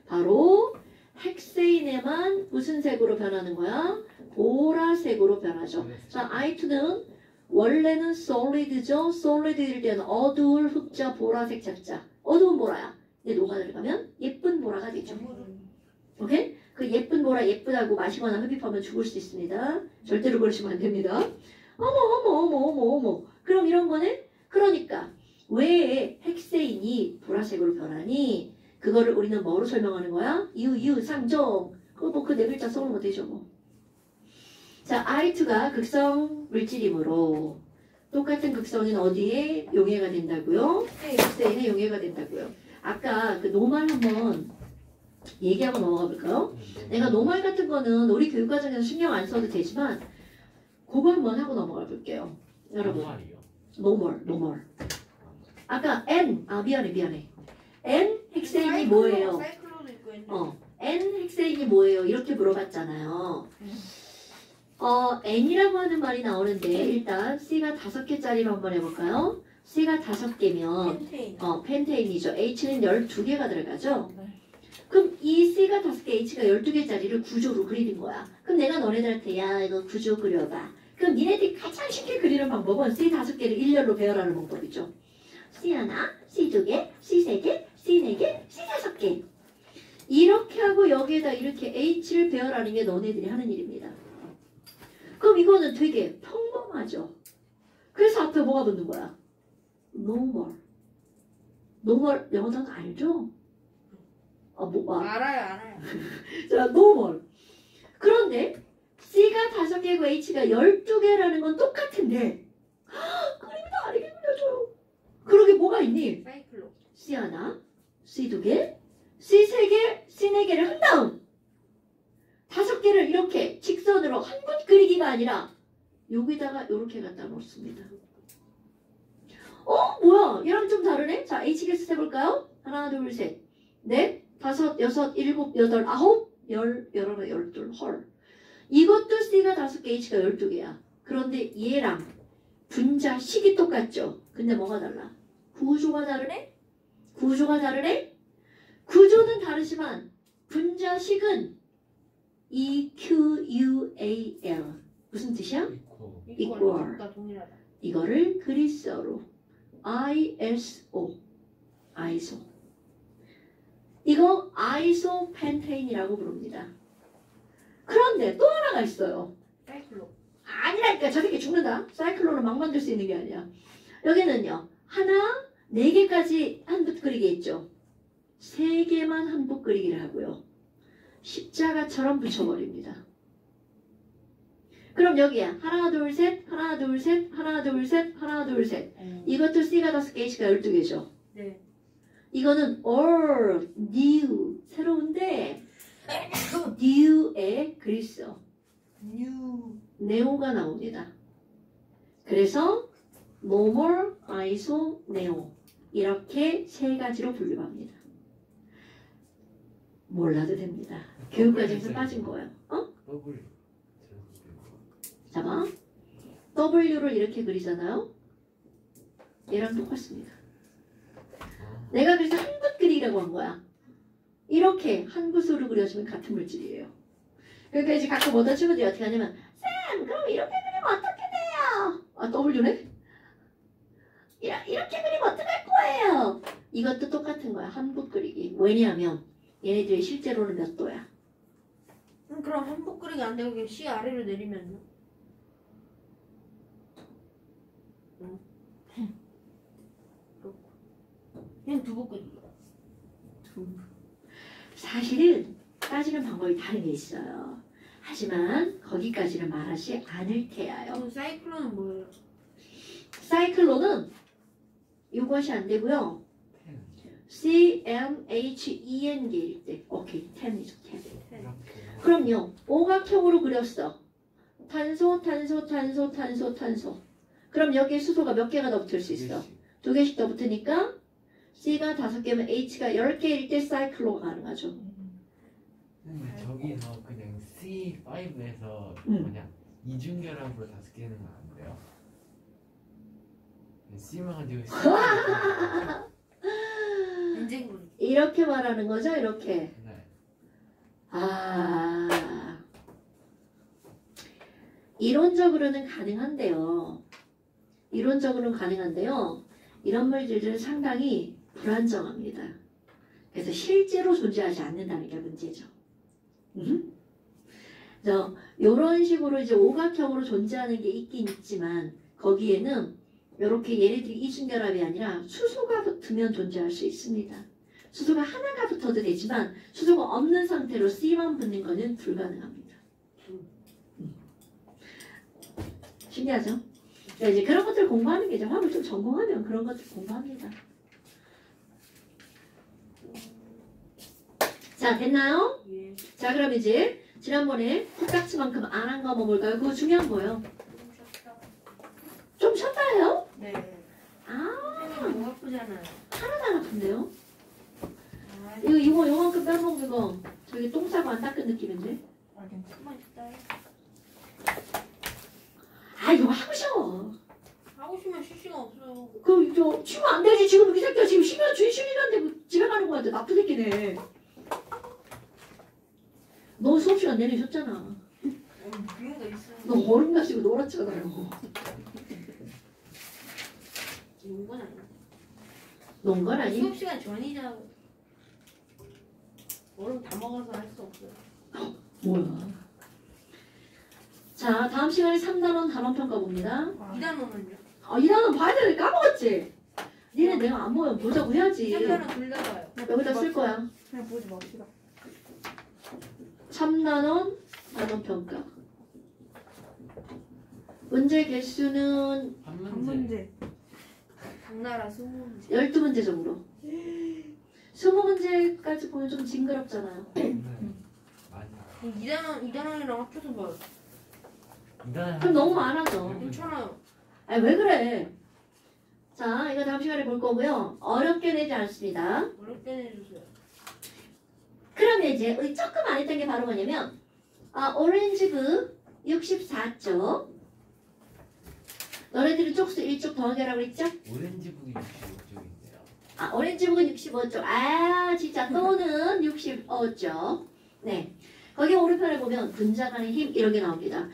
바로 핵세인에만 무슨 색으로 변하는 거야? 보라색으로 변하죠. 자, I2는 원래는 solid죠. solid일 때는 어두울 흑자 보라색 잡자. 어두운 보라야. 근데 녹아들어가면 예쁜 보라가 되죠. 오케이? 그 예쁜 보라 예쁘다고 마시거나 흡입하면 죽을 수 있습니다. 절대로 그러시면 안 됩니다. 어머. 그럼 이런 거는 그러니까 왜 핵세인이 보라색으로 변하니? 그거를 우리는 뭐로 설명하는 거야? 유상종. 그거 뭐 그 네 글자 써놓으면 되죠 뭐. 자, I2가 극성 물질이므로 똑같은 극성은 어디에 용해가 된다고요? 핵세인에 용해가 된다고요. 아까 그 노말 한번 얘기하고 넘어가 볼까요? 내가 노말 같은 거는 우리 교육과정에서 신경 안 써도 되지만 그거 한번 하고 넘어가 볼게요. 여러분. 노멀. 아까 N, 미안해. N 핵세인이 뭐예요? N 핵세인이 뭐예요? 이렇게 물어봤잖아요. N이라고 하는 말이 나오는데 일단 C가 5개짜리로 한번 해볼까요? C가 5개면 펜테인. 펜테인이죠. H는 12개가 들어가죠. 네. 그럼 이 C가 5개, H가 12개짜리를 구조로 그리는 거야. 그럼 내가 너네들한테 야 이거 구조 그려봐. 그럼 니네들이 가장 쉽게 그리는 방법은 C 5개를 일렬로 배열하는 방법이죠. C 하나, C 2개, C 3개, C 4개, C 5개. 이렇게 하고 여기에다 이렇게 H를 배열하는 게 너네들이 하는 일입니다. 그럼 이거는 되게 평범하죠. 그래서 앞에 뭐가 붙는 거야? normal. normal 영어 단어 알죠? 알아요. 자, normal. 그런데 C가 5개고 H가 12개라는 건 똑같은데 그림이 다르게 그려져요. 그러게 뭐가 있니? 사이클로. C 하나, C 2개, C 3개, C 4개를 한 다음 5개를 이렇게 직선으로 한 번 그리기가 아니라 여기다가 이렇게 갖다 놓습니다. 뭐야? 얘랑 좀 다르네? 자, H개수 세볼까요? 하나, 둘, 셋, 넷, 다섯, 여섯, 일곱, 여덟, 아홉, 열하나, 열둘, 헐. 이것도 C가 5개, H가 12개야. 그런데 얘랑 분자식이 똑같죠? 근데 뭐가 달라? 구조가 다르네? 구조는 다르지만 분자식은 EQUAL. 무슨 뜻이야? 이거랑 다 동일하다. 이거를 그리스어로 ISO. 이거 아이소펜테인이라고 부릅니다. 그런데 또 하나가 있어요. 사이클로. 아니라니까 저 새끼 죽는다. 사이클론을 막 만들 수 있는 게 아니야. 여기는요. 하나, 4개까지 한붓 그리기 있죠. 3개만 한붓 그리기를 하고요. 십자가처럼 붙여버립니다. 그럼 여기야. 하나, 둘, 셋, 하나, 둘, 셋, 하나, 둘, 셋, 하나, 둘, 셋. 이것도 C가 5개, H가 12개죠. 네. 이거는 all, new, 새로운데 new의 그리스어. 네오가 나옵니다. 그래서 normal, iso, neo 이렇게 3가지로 분류합니다. 몰라도 됩니다. 교육과정에서 빠진 거예요. 더블. 잡아. W를 이렇게 그리잖아요. 얘랑 똑같습니다. 내가 그래서 한붓 그리라고 한 거야. 이렇게 한 붓으로 그려주면 같은 물질이에요. 그러니까 이제 가끔 어떤 친구들이 어떻게 하냐면 쌤 그럼 이렇게 그리면 어떻게 돼요? W네? 이렇게 그리면 어떡할 거예요? 이것도 똑같은 거야. 한붓 그리기. 왜냐하면 얘네들이 실제로는 몇 도야? 그럼 한복 그리기 안 되고 그냥 C 아래로 내리면요? 그냥 두복 그리기. 사실은 따지는 방법이 다른 게 있어요. 하지만 거기까지는 말하지 않을 테야요. 그럼 사이클론은 뭐예요? 사이클론은 이것이 안 되고요. CMHENG일 때 오케이 10이죠 10. 그럼요. 오각형으로 그렸어. 탄소. 그럼 여기에 수소가 몇 개가 더 붙을 수 있어? 2개씩 더 붙으니까 C가 5개면 H가 10개일 때 사이클로가 가능하죠. 근데 저기서 그냥 C5에서 그냥 이중결합으로 5개는 안 돼요? C만 가지고 C. 인생놀이. 이렇게 말하는 거죠. 이렇게. 네. 이론적으로는 가능한데요. 이런 물질들은 상당히 불안정합니다. 그래서 실제로 존재하지 않는다는 게 문제죠. 그래서 이런 식으로 이제 오각형으로 존재하는 게 있긴 있지만 거기에는 이렇게 얘네들이 이중결합이 아니라 수소가 붙으면 존재할 수 있습니다. 수소가 하나가 붙어도 되지만 수소가 없는 상태로 C만 붙는 것은 불가능합니다. 신기하죠? 그러니까 이제 그런 것들 공부하는 게 이제 화학을 좀 전공하면 그런 것들 공부합니다. 자, 됐나요? 예. 자, 그럼 이제 지난번에 코딱지만큼 안 한 거 한번 볼까요? 그거 중요한 거예요. 좀 쉬었다 해요? 네. 아, 목 아프잖아요. 하나도 안 아픈데요? 이거 요만큼 빼먹는 거 저기 똥 싸고 안 닦은 느낌인데? 조금만 있다 해. 아, 이거 하고 쉬어. 하고 싶으면 쉬면 쉴 시간 없어요. 그럼 저 쉬면 안 되지. 지금 이 새끼가 지금 쉬면 쉬는데 뭐 집에 가는 거한테 나쁜 새끼네. 너 수업 시간 내내 쉬었잖아. 그런 거 있어요. 너 얼음 가지고 놀았잖아요. 이건 아니야. 논 건 아니? 수업 시간 전이잖아. 얼음 다 먹어서 할 수 없어요. 뭐야? 자, 다음 시간에 3단원 단원평가 봅니다. 2단원은요? 이 단원 봐야 되는데 까먹었지? 니네 내가 안 보면 보자고 해야지. 3단원 돌려봐요. 여기다 쓸 거야. 그냥 보지 맙시다. 3단원 단원평가. 문제 개수는 한 한 문제. 문제. 당나라 20문제. 12문제 정도. 20문제까지 보면 좀 징그럽잖아요. 많이. 2단원이랑 합쳐서 봐요. 그럼 너무 많아져. 괜찮아요. 왜 그래? 자, 이거 다음 시간에 볼 거고요. 어렵게 내지 않습니다. 어렵게 내주세요. 그러면 이제 우리 조금 안 했던 게 바로 뭐냐면 오렌지북 64쪽. 너네들은 쪽수 1쪽 더하기라고 그랬죠? 오렌지북이 65쪽인데요. 오렌지북은 65쪽. 진짜 또는 65쪽. 네. 거기 오른편에 보면 분자 간의 힘 이런 게 나옵니다.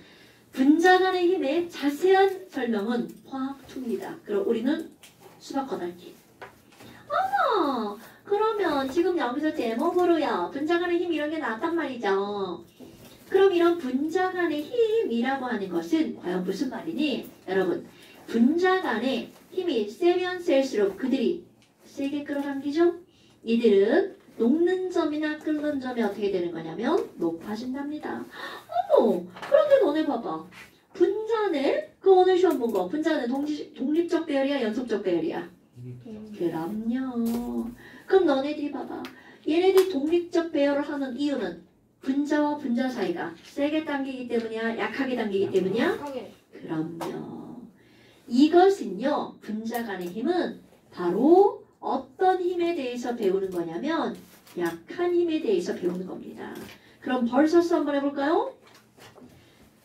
분자 간의 힘의 자세한 설명은 화학2입니다. 그럼 우리는 수학 거달기. 어머! 그러면 지금 여기서 제목으로요. 분자 간의 힘 이런 게 나왔단 말이죠. 그럼 이런 분자 간의 힘이라고 하는 것은 과연 무슨 말이니? 여러분, 분자 간의 힘이 세면 셀수록 그들이 세게 끌어당기죠? 이들은 녹는 점이나 끓는 점이 어떻게 되는 거냐면 높아진답니다. 어머! 그런데 너네 봐봐. 분자는 그 오늘 시험 본 거. 분자는 독립적 배열이야? 연속적 배열이야? 그럼요. 그럼 너네들이 봐봐. 얘네들이 독립적 배열을 하는 이유는 분자와 분자 사이가 세게 당기기 때문이야? 약하게 당기기 때문이야? 하게. 그럼요. 이것은요. 분자 간의 힘은 바로 어떤 힘에 대해서 배우는 거냐면 약한 힘에 대해서 배우는 겁니다. 그럼 벌써서 한번 해볼까요?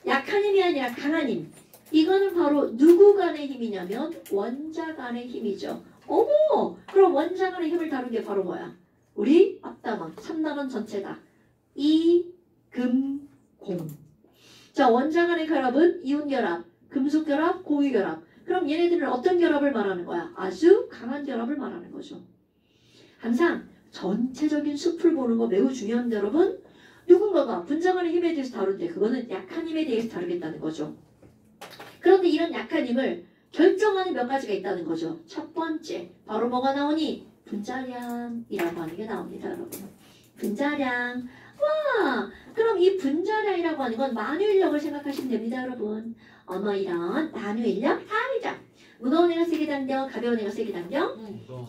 약한 힘이 아니라 강한 힘. 이거는 바로 누구 간의 힘이냐면 원자 간의 힘이죠. 어머! 그럼 원자 간의 힘을 다룬 게 바로 뭐야? 우리 앞단원, 3단원 전체다. 이, 금, 공. 자, 원자 간의 결합은 이온결합, 금속결합, 공유결합. 그럼 얘네들은 어떤 결합을 말하는 거야? 아주 강한 결합을 말하는 거죠. 항상 전체적인 숲을 보는 거 매우 중요한데 여러분, 누군가가 분자 간의 힘에 대해서 다룰 때 그거는 약한 힘에 대해서 다루겠다는 거죠. 그런데 이런 약한 힘을 결정하는 몇 가지가 있다는 거죠. 첫 번째, 바로 뭐가 나오니? 분자량이라고 하는 게 나옵니다, 여러분. 분자량. 와! 그럼 이 분자량이라고 하는 건 만유인력을 생각하시면 됩니다, 여러분. 이런 만유인력 다르죠. 무거운 애가 세게 당겨, 가벼운 애가 세게 당겨?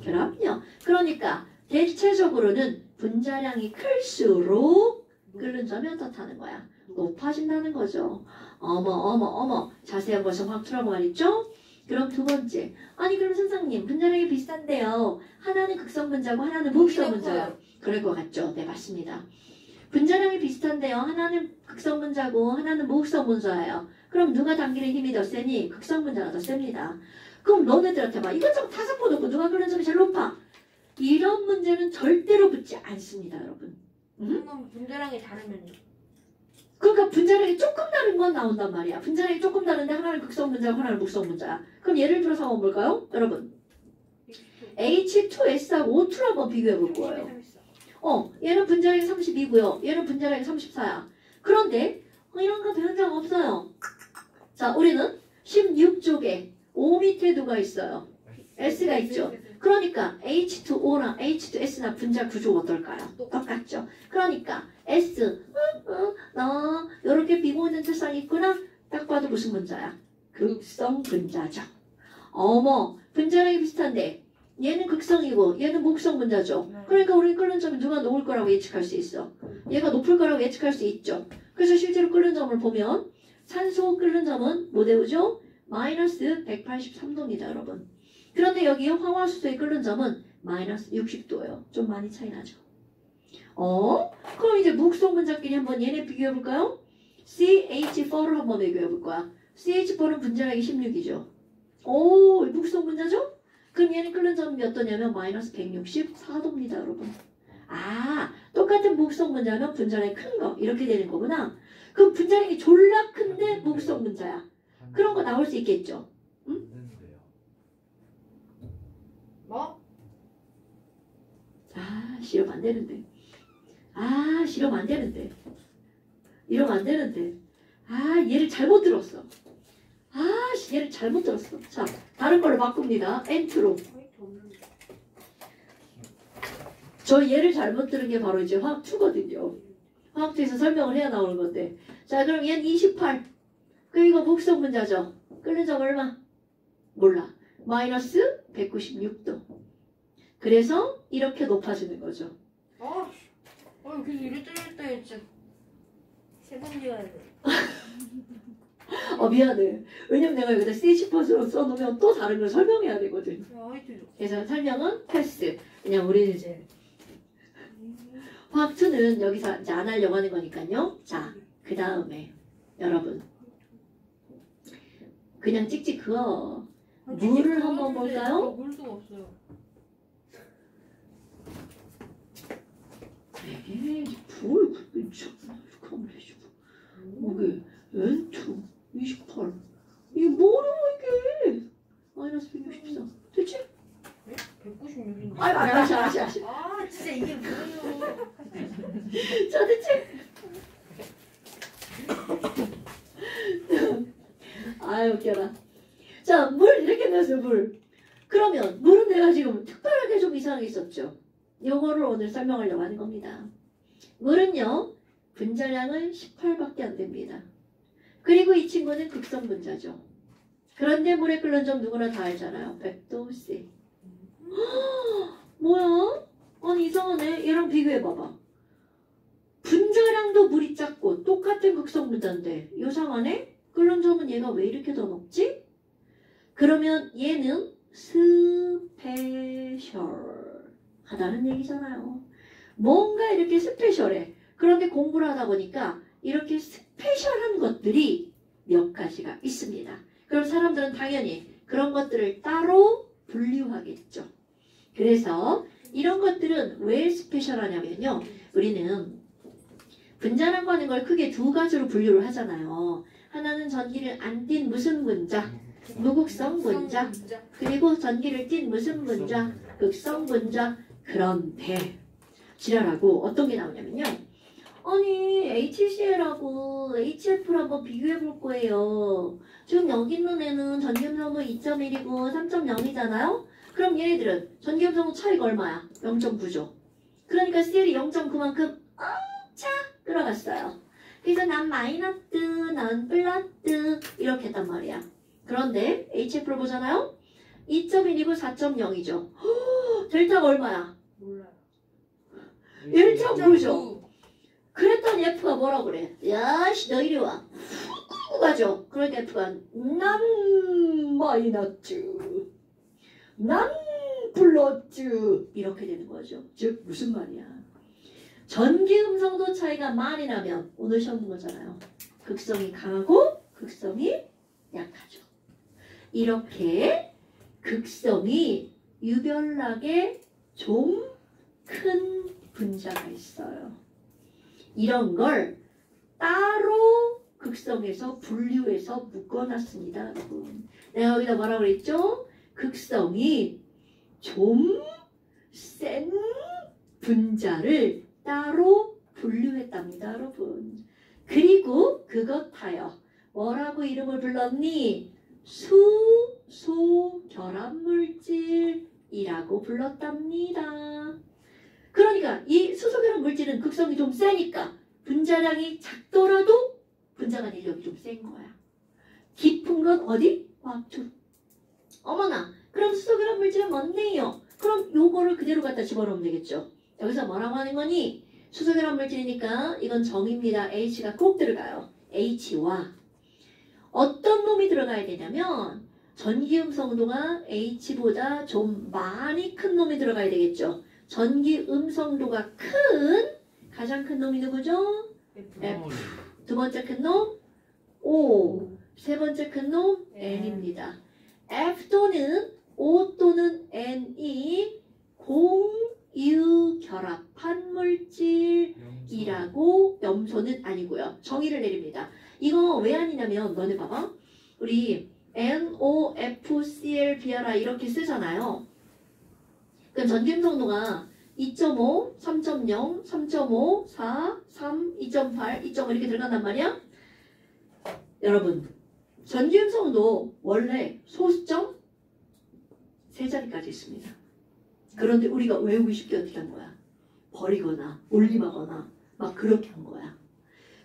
그럼요. 그러니까 대체적으로는 분자량이 클수록 끓는 점이 어떻다는 거야? 높아진다는 거죠. 어머. 자세한 것은 확 틀어버렸죠? 그럼 두 번째. 아니 그럼 선생님 분자량이 비슷한데요. 하나는 극성분자고 하나는 무극성분자요. 그럴 것 같죠? 네 맞습니다. 분자량이 비슷한데요. 하나는 극성분자고 하나는 무극성분자예요. 그럼 누가 당기는 힘이 더 세니? 극성분자가 더 셉니다. 그럼 너네들한테 막 이것저것 다 섞어놓고 누가 끓는 점이 제일 높아? 이런 문제는 절대로 붙지 않습니다, 여러분. 그럼 분자량이 다르면요? 그러니까 분자량이 조금 다른 건 나온단 말이야. 분자량이 조금 다른데 하나는 극성분자고 하나는 무극성분자야. 그럼 예를 들어서 한번 볼까요? 여러분. H2S하고 O2를 한번 비교해 볼 거예요. 얘는 분자량이 32고요. 얘는 분자량이 34야. 그런데 이런 거 별 적 없어요. 자, 우리는 16쪽에 O 밑에 누가 있어요? S가 있죠. 그러니까 H2O랑 H2S나 분자 구조 어떨까요? 똑같죠. 그러니까 S, 너 이렇게 비고 있는 특성이 있구나. 딱 봐도 무슨 분자야? 극성 분자죠. 어머, 분자량이 비슷한데 얘는 극성이고 얘는 무극성 분자죠. 그러니까 우리 끓는 점이 누가 녹을 거라고 예측할 수 있어. 얘가 높을 거라고 예측할 수 있죠. 그래서 실제로 끓는 점을 보면 산소 끓는 점은 뭐 되죠? 마이너스 183도입니다, 여러분. 그런데 여기 황화수소의 끓는 점은 마이너스 60도예요. 좀 많이 차이 나죠. 그럼 이제 무극성 분자끼리 한번 얘네 비교해 볼까요? CH4를 한번 비교해 볼 거야. CH4는 분자량이 16이죠. 오, 묵성 분자죠? 그럼 얘는 끓는 점이 몇 도냐면 마이너스 164도입니다, 여러분. 아, 똑같은 묵성 분자면 분자량이 큰 거 이렇게 되는 거구나. 그럼 분자량이 졸라 큰데 묵성 분자야. 그런 거 나올 수 있겠죠? 는데요. 뭐? 아, 이러면 안 되는데. 아, 이러면 안 되는데. 이러면 안 되는데. 아, 얘를 잘못 들었어. 아, 얘를 잘못 들었어. 자, 다른 걸로 바꿉니다. N트로. 저 얘를 잘못 들은 게 바로 이제 화학2거든요. 화학2에서 설명을 해야 나오는 건데. 자, 그럼 얘는 28. 그럼 이거 목성 분자죠. 끓는 점 얼마? 몰라. 마이너스 196도. 그래서 이렇게 높아지는 거죠. 그래서 이럴 때 진짜 세번 지어야 돼. 미안해. 왜냐면 내가 여기다 CH팟으로 써놓으면 또 다른 걸 설명해야 되거든. 하여튼 그래서 설명은 패스. 그냥 우리는 이제 화학2는 여기서 이제 안 하려고 하는 거니까요. 자, 그 다음에 여러분 그냥 찍찍 그어. 물을 한번 볼까요? 물도 없어요. 에이, 불 잠깐만 해주고 이게 N2 28 이게 뭐라고 이게 마이너스 164 됐지? 196인데. 알았어. 진짜 이게 뭐예요? 자, 됐지? 아유, 웃겨라. 자, 물 이렇게 넣었어요, 물. 그러면 물은 내가 지금 특별하게 좀 이상하게 썼죠. 요거를 오늘 설명하려고 하는 겁니다. 물은요, 분자량은 18밖에 안 됩니다. 그리고 이 친구는 극성 분자죠. 그런데 물에 끓는 점 누구나 다 알잖아요. 100도 C. 뭐야? 아니 이상하네. 얘랑 비교해봐봐. 분자량도 물이 작고 똑같은 극성 분자인데 이상하네? 끓는 점은 얘가 왜 이렇게 더 높지? 그러면 얘는 스페셜하다는 얘기잖아요. 뭔가 이렇게 스페셜해. 그런데 공부를 하다 보니까 이렇게 스페셜한 것들이 몇 가지가 있습니다. 그럼 사람들은 당연히 그런 것들을 따로 분류하겠죠. 그래서 이런 것들은 왜 스페셜하냐면요. 우리는 분자라고 하는 걸 크게 두 가지로 분류를 하잖아요. 하나는 전기를 안 띤 무슨 분자, 무극성 분자, 그리고 전기를 띤 무슨 분자, 극성 분자. 그런데 지랄하고 어떤 게 나오냐면요. 아니 HCl하고 HF를 한번 비교해 볼 거예요. 지금 여기 있는 애는 전기음성도 2.1이고 3.0이잖아요. 그럼 얘네들은 전기음성도 차이가 얼마야? 0.9죠. 그러니까 CL이 0.9만큼 엄청 끌어갔어요. 그래서 난 마이너스, 난 플러스 이렇게 했단 말이야. 그런데 HF를 보잖아요. 2.1이고 4.0이죠. 델타가 얼마야? 몰라요. 1.9죠. 그랬더니 F가 뭐라고 그래? 야씨 너 이리 와. 훅 끌고 가죠. 그러니까 F가 난 마이너스, 난 플러스 이렇게 되는 거죠. 즉 무슨 말이야? 전기 음성도 차이가 많이 나면 오늘 시험 본 거잖아요. 극성이 강하고 극성이 약하죠. 이렇게 극성이 유별나게 좀 큰 분자가 있어요. 이런 걸 따로 극성에서 분류해서 묶어놨습니다, 여러분. 내가 여기다 뭐라고 그랬죠? 극성이 좀 센 분자를 따로 분류했답니다, 여러분. 그리고 그것하여 뭐라고 이름을 불렀니? 수소 결합물질이라고 불렀답니다. 그러니까 이 수소 결합물질은 극성이 좀 세니까 분자량이 작더라도 분자 간 인력이 좀 센 거야. 깊은 건 어디? 화학2. 어머나, 그럼 수소 결합물질은 뭔데요? 그럼 요거를 그대로 갖다 집어넣으면 되겠죠. 여기서 뭐라고 하는 거니? 수소 결합물질이니까 이건 정입니다. H가 꼭 들어가요. H와 어떤 놈이 들어가야 되냐면 전기음성도가 H보다 좀 많이 큰 놈이 들어가야 되겠죠. 전기음성도가 큰 가장 큰 놈이 누구죠? F. 두 번째 큰 놈 O. 세 번째 큰 놈 N입니다. F 또는 O 또는 N이 공유 결합한 물질이라고 염소는 아니고요. 정의를 내립니다. 이거 왜 아니냐면 너네 봐봐. 우리 NOFCl 이렇게 쓰잖아요. 그럼 전기음 성도가 2.5, 3.0, 3.5, 4, 3, 2.8, 2.5 이렇게 들어간단 말이야. 여러분, 전기음 성도 원래 소수점 3자리까지 있습니다. 그런데 우리가 외우기 쉽게 어떻게 한 거야? 버리거나 올림하거나 막 그렇게 한 거야.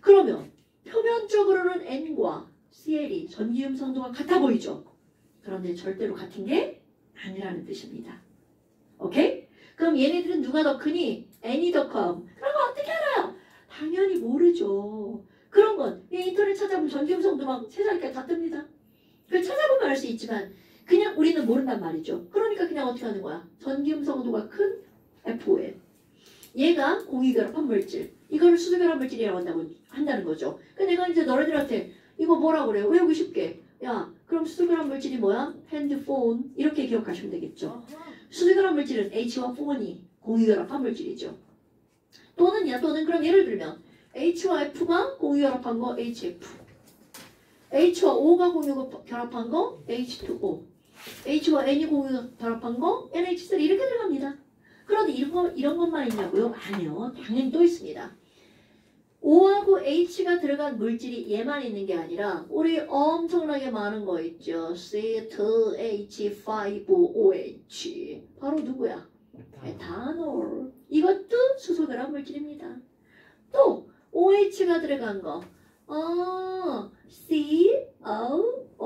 그러면 표면적으로는 N과 CL이 전기음 성도가 같아 보이죠? 그런데 절대로 같은 게 아니라는 뜻입니다. 오케이? 그럼 얘네들은 누가 더 크니? N이 더 커. 그런 거 어떻게 알아요? 당연히 모르죠. 그런 건 인터넷 찾아보면 전기음 성도 막 3자리까지 다 뜹니다. 그걸 찾아보면 알 수 있지만 그냥 우리는 모른단 말이죠. 그러니까 그냥 어떻게 하는 거야? 전기음 성도가 큰 FON. 얘가 공유결합한 물질. 이거를 수소결합 물질이라고 한다는 거죠. 그러니까 내가 이제 너희들한테 이거 뭐라고 그래요? 외우기 쉽게. 야, 그럼 수소결합 물질이 뭐야? 핸드폰. 이렇게 기억하시면 되겠죠. 수소결합 물질은 H와 폰이 공유결합한 물질이죠. 또는 그럼 예를 들면 H와 F가 공유결합한 거 HF. H와 O가 공유결합한 거 H2O. H와 N이 공유결합한 거 NH3 이렇게 들어갑니다. 그런데 이런 것만 있냐고요? 아니요. 당연히 또 있습니다. O하고 H가 들어간 물질이 얘만 있는 게 아니라 우리 엄청나게 많은 거 있죠. C2H5OH 바로 누구야? 에탄올. 이것도 수소결합 물질입니다. 또 OH가 들어간 거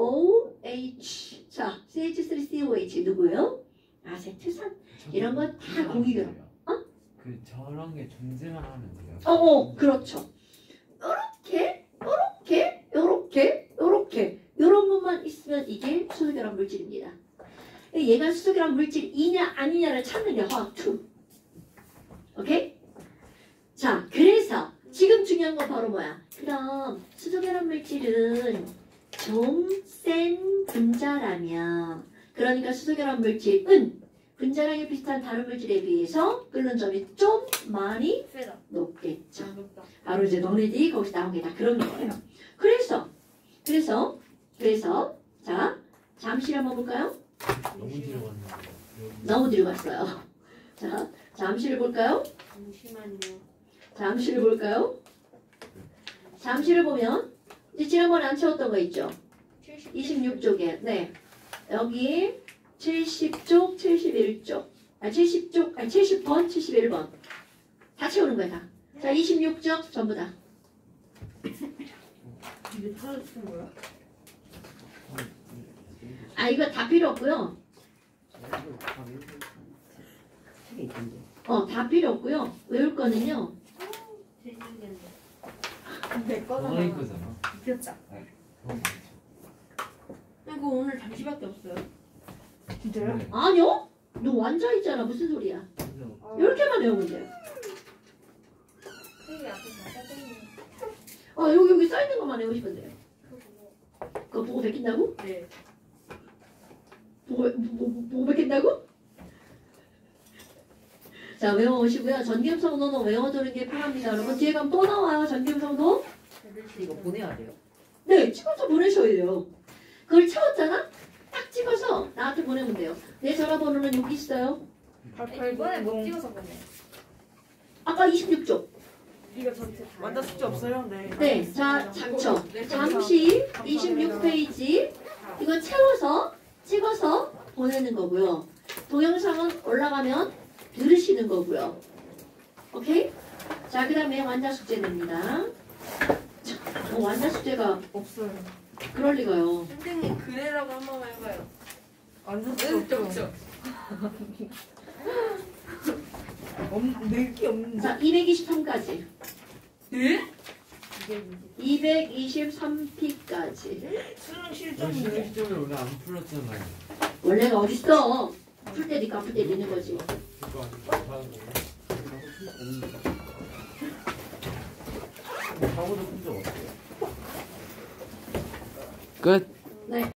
COOH. 자, CH3COH 누구예요? 아세트산. 이런 건 다 공유결합. 그 저런 게 존재만 하면 돼요. 그렇죠. 요렇게 요런 것만 있으면 이게 수소결합 물질입니다. 얘가 수소결합 물질이냐 아니냐를 찾는 게 화학 2. 오케이? 자, 그래서 지금 중요한 건 바로 뭐야? 그럼 수소결합 물질은 좀 센 분자라면, 그러니까 수소결합 물질은 분자량이 비슷한 다른 물질에 비해서 끓는 점이 좀 많이 세다. 높겠죠. 높다. 바로 이제 너네들이 거기서 나온 게 다 그런 거예요. 그래서 자, 잠시 한번 볼까요? 너무 뒤로 갔는데. 너무 뒤로 갔어요. 자, 잠시를 볼까요? 잠시만요. 잠시를 볼까요? 잠시를 보면 이제 지난번에 안 채웠던 거 있죠? 26쪽에 네, 여기 70쪽, 71쪽, 70쪽, 70번, 71번 다 채우는 거야 다. 자, 26쪽 전부 다. 이게 다 쓴 거야? 이거 다 필요 없고요. 다 필요 없고요. 외울 거는요. 재밌겠네. 내 너희 거잖아. 미쳤다. 그건 이거 오늘 잠시밖에 없어요. 진짜요? 네. 아니요? 너 완자 있잖아. 무슨 소리야? 이렇게만 외우면 돼요. 여기 앞에 다 짜증나. 여기 써있는 것만 외우시면 돼요. 그거 보고 베낀다고? 네. 보고 베낀다고? 자, 외워오시고요. 전기음 성도는 외워두는 게 편합니다. 여러분 뒤에 가면 또 나와요. 전기음 성도. 이거 보내야 돼요? 네, 찍어서 보내셔야 돼요. 그걸 채웠잖아? 딱 찍어서 나한테 보내면 돼요. 내 전화번호는 여기 있어요. 이번에 못 찍어서 보내. 아까 26쪽. 이거 전체 다. 완전 숙제 없어요? 네. 네, 자, 작죠. 잠시 26페이지. 이거 채워서 찍어서 보내는 거고요. 동영상은 올라가면 들으시는 거고요. 오케이? 자, 그 다음에 완자 숙제입니다. 완자 숙제가 없어요. 그럴 리가요. 선생님 그래라고 한 번만 해봐요. 완전 숙제 없죠. 낼게 없는데. 자, 223까지. 예? 223피까지. 수능 실전인데. 시험 시점을 원래 안 풀었잖아요. 원래가 어딨어? 풀 때 니까 풀 때 내는 거지. 사고도 푼적 없어요. 끝. 네.